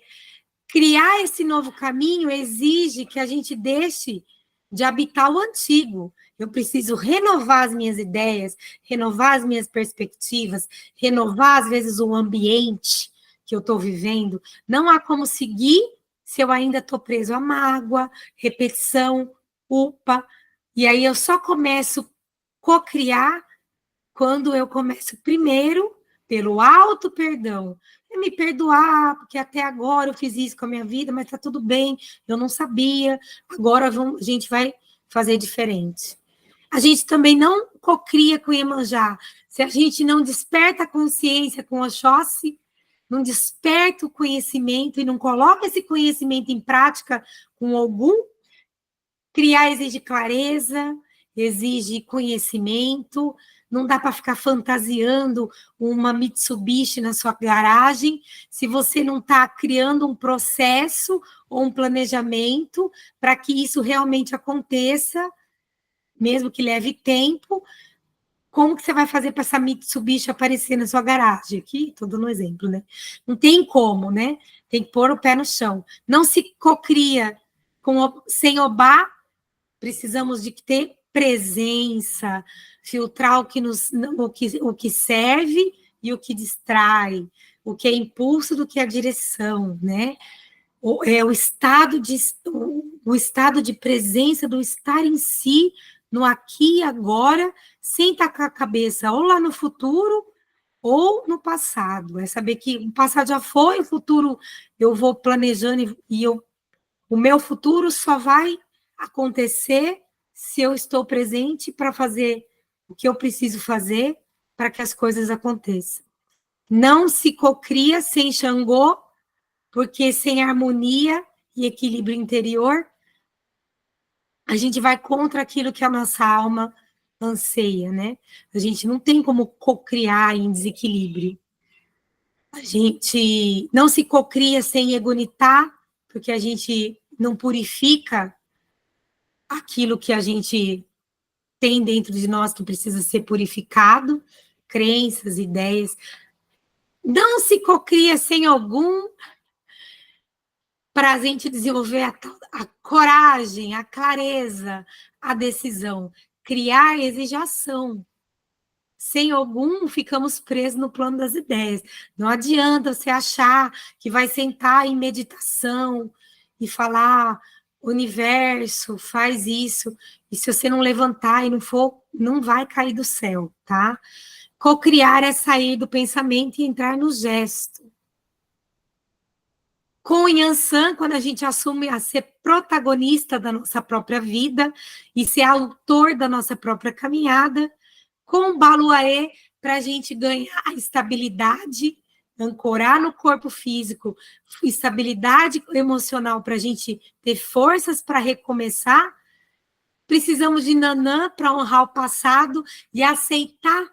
Criar esse novo caminho exige que a gente deixe de habitar o antigo. Eu preciso renovar as minhas ideias, renovar as minhas perspectivas, renovar, às vezes, o ambiente que eu estou vivendo. Não há como seguir se eu ainda estou preso à mágoa, repetição, culpa. E aí eu só começo a co-criar quando eu começo primeiro pelo auto-perdão. É me perdoar, porque até agora eu fiz isso com a minha vida, mas está tudo bem, eu não sabia, agora a gente vai fazer diferente. A gente também não cocria com Iemanjá. Se a gente não desperta a consciência com Oxóssi, não desperta o conhecimento e não coloca esse conhecimento em prática com Ogum, criar exige clareza, exige conhecimento, não dá para ficar fantasiando uma Mitsubishi na sua garagem se você não está criando um processo ou um planejamento para que isso realmente aconteça, mesmo que leve tempo. Como que você vai fazer para essa Mitsubishi aparecer na sua garagem? Aqui, estou dando um exemplo, né? Não tem como, né? Tem que pôr o pé no chão. Não se cocria sem Obá. Precisamos de ter presença, filtrar o que serve e o que distrai, o que é impulso do que é direção, né? O estado de presença, do estar em si, no aqui e agora, sem tacar a cabeça ou lá no futuro ou no passado. É saber que o passado já foi, o futuro eu vou planejando o meu futuro só vai acontecer se eu estou presente para fazer o que eu preciso fazer para que as coisas aconteçam. Não se cocria sem Xangô, porque sem harmonia e equilíbrio interior, a gente vai contra aquilo que a nossa alma anseia, né? A gente não tem como cocriar em desequilíbrio. A gente não se cocria sem egonitar, porque a gente não purifica aquilo que a gente tem dentro de nós que precisa ser purificado, crenças, ideias. Não se cocria sem algum para a gente desenvolver a coragem, a clareza, a decisão. Criar exige ação. Sem algum, ficamos presos no plano das ideias. Não adianta você achar que vai sentar em meditação e falar, universo, faz isso, e se você não levantar e não for, não vai cair do céu, tá? Cocriar é sair do pensamento e entrar no gesto. Com o Yansan, quando a gente assume a ser protagonista da nossa própria vida e ser autor da nossa própria caminhada, com o Baluaê, para a gente ganhar estabilidade, ancorar no corpo físico, estabilidade emocional para a gente ter forças para recomeçar, precisamos de Nanã para honrar o passado e aceitar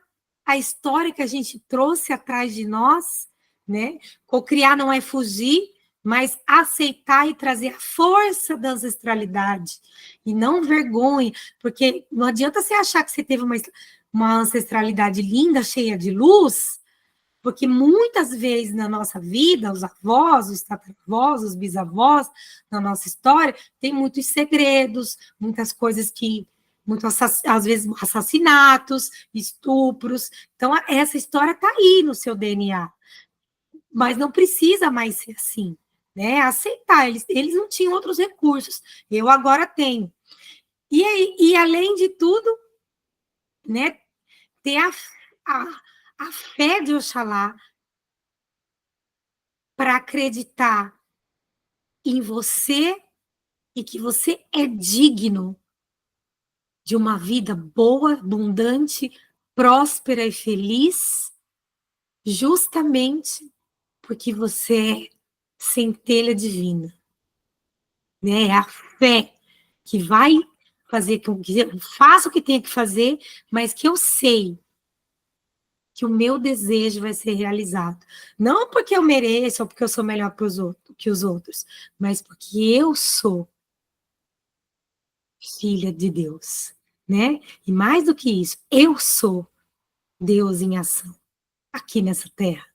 a história que a gente trouxe atrás de nós, né? Cocriar não é fugir, mas aceitar e trazer a força da ancestralidade, e não vergonha, porque não adianta você achar que você teve uma ancestralidade linda, cheia de luz, porque muitas vezes na nossa vida, os avós, os tataravós, os bisavós, na nossa história, tem muitos segredos, muitas coisas às vezes assassinatos, estupros. Então, essa história está aí no seu DNA. Mas não precisa mais ser assim, né? Aceitar, eles não tinham outros recursos, eu agora tenho. E além de tudo, né, ter a fé de Oxalá para acreditar em você e que você é digno de uma vida boa, abundante, próspera e feliz, justamente porque você é centelha divina, né? É a fé que vai fazer com que eu faça o que tenho que fazer, mas que eu sei que o meu desejo vai ser realizado. Não porque eu mereço ou porque eu sou melhor que os outros, mas porque eu sou filha de Deus, né? E mais do que isso, eu sou Deus em ação aqui nessa terra,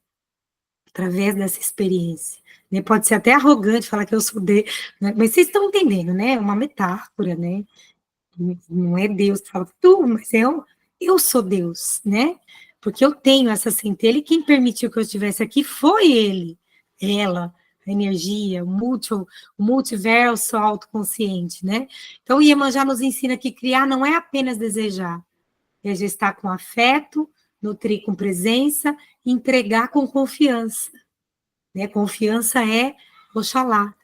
através dessa experiência. Né? Pode ser até arrogante falar que eu sou Deus, né? Mas vocês estão entendendo, né? É uma metáfora, né? Não é Deus que fala tu, mas eu sou Deus, né? Porque eu tenho essa centelha e quem permitiu que eu estivesse aqui foi ele, ela, a energia, o multiverso autoconsciente, né? Então, o Iemanjá nos ensina que criar não é apenas desejar, é gestar com afeto, nutrir com presença, entregar com confiança, né? Confiança é Oxalá.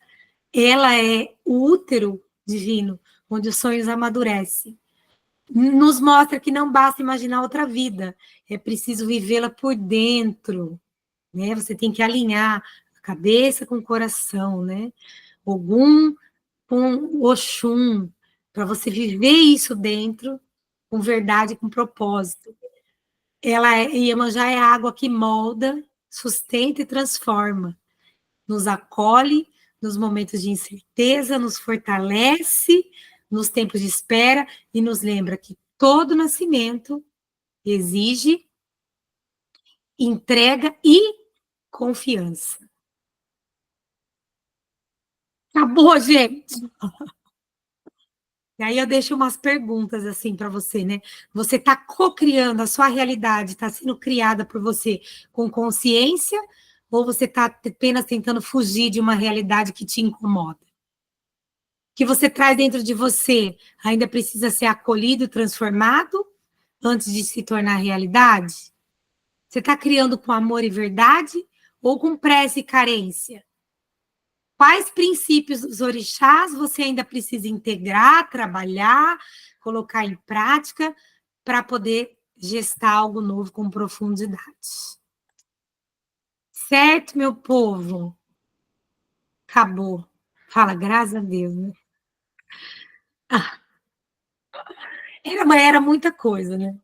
Ela é o útero divino, onde os sonhos amadurecem. Nos mostra que não basta imaginar outra vida, é preciso vivê-la por dentro, né? Você tem que alinhar a cabeça com o coração, né? Ogum com Oxum, para você viver isso dentro, com verdade, com propósito. Iemanjá é a água que molda, sustenta e transforma, nos acolhe nos momentos de incerteza, nos fortalece nos tempos de espera e nos lembra que todo nascimento exige entrega e confiança. Acabou, gente. E aí eu deixo umas perguntas assim para você, né? Você está co-criando a sua realidade, está sendo criada por você com consciência ou você está apenas tentando fugir de uma realidade que te incomoda? Que você traz dentro de você ainda precisa ser acolhido, transformado antes de se tornar realidade? Você está criando com amor e verdade ou com pressa e carência? Quais princípios dos orixás você ainda precisa integrar, trabalhar, colocar em prática para poder gestar algo novo com profundidade? Certo, meu povo? Acabou. Fala, graças a Deus, né? Ah, era muita coisa, né?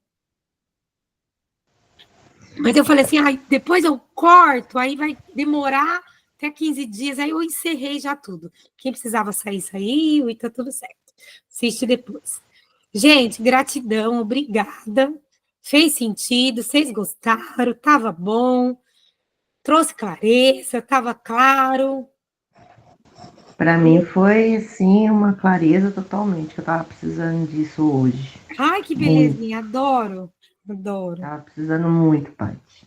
Mas eu falei assim, depois eu corto, aí vai demorar até 15 dias, aí eu encerrei já tudo. Quem precisava sair, saiu e tá tudo certo. Assiste depois. Gente, gratidão, obrigada. Fez sentido, vocês gostaram, tava bom, trouxe clareza, tava claro. Para mim foi, assim, uma clareza totalmente, que eu estava precisando disso hoje. Ai, que Muito. belezinha, adoro, adoro. Estava precisando muito, Paty.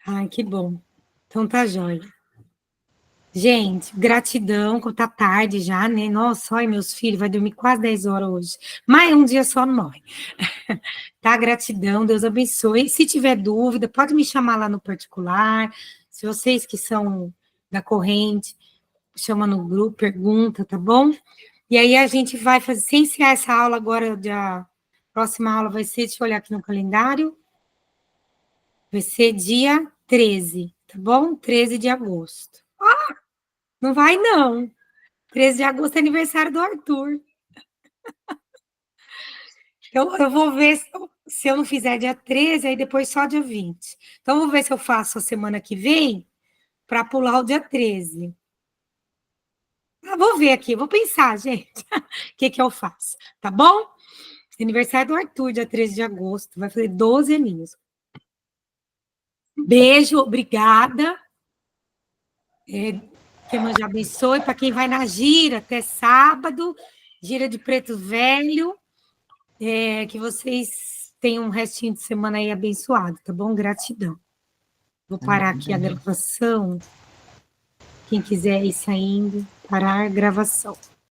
Ai, que bom. Então tá jóia. Gente, gratidão, que tá tarde já, né? Nossa, olha, meus filhos, vai dormir quase 10 horas hoje. Mas um dia só não morre. Tá? Gratidão, Deus abençoe. Se tiver dúvida, pode me chamar lá no particular. Se vocês que são da corrente, chama no grupo, pergunta, tá bom? E aí a gente vai fazer, sem encerrar essa aula agora, a próxima aula vai ser, deixa eu olhar aqui no calendário, vai ser dia 13, tá bom? 13 de agosto. Não vai, não. 13 de agosto é aniversário do Arthur. Eu vou ver se eu não fizer dia 13, aí depois só dia 20. Então, eu vou ver se eu faço a semana que vem para pular o dia 13. Vou ver aqui, vou pensar, gente, o que eu faço, tá bom? Aniversário do Arthur, dia 13 de agosto, vai fazer 12 aninhos. Beijo, obrigada. Que Deus abençoe. Para quem vai na gira, até sábado, gira de Preto Velho. Que vocês tenham um restinho de semana aí abençoado, tá bom? Gratidão. Vou parar aqui a gravação. Quem quiser ir saindo, parar a gravação.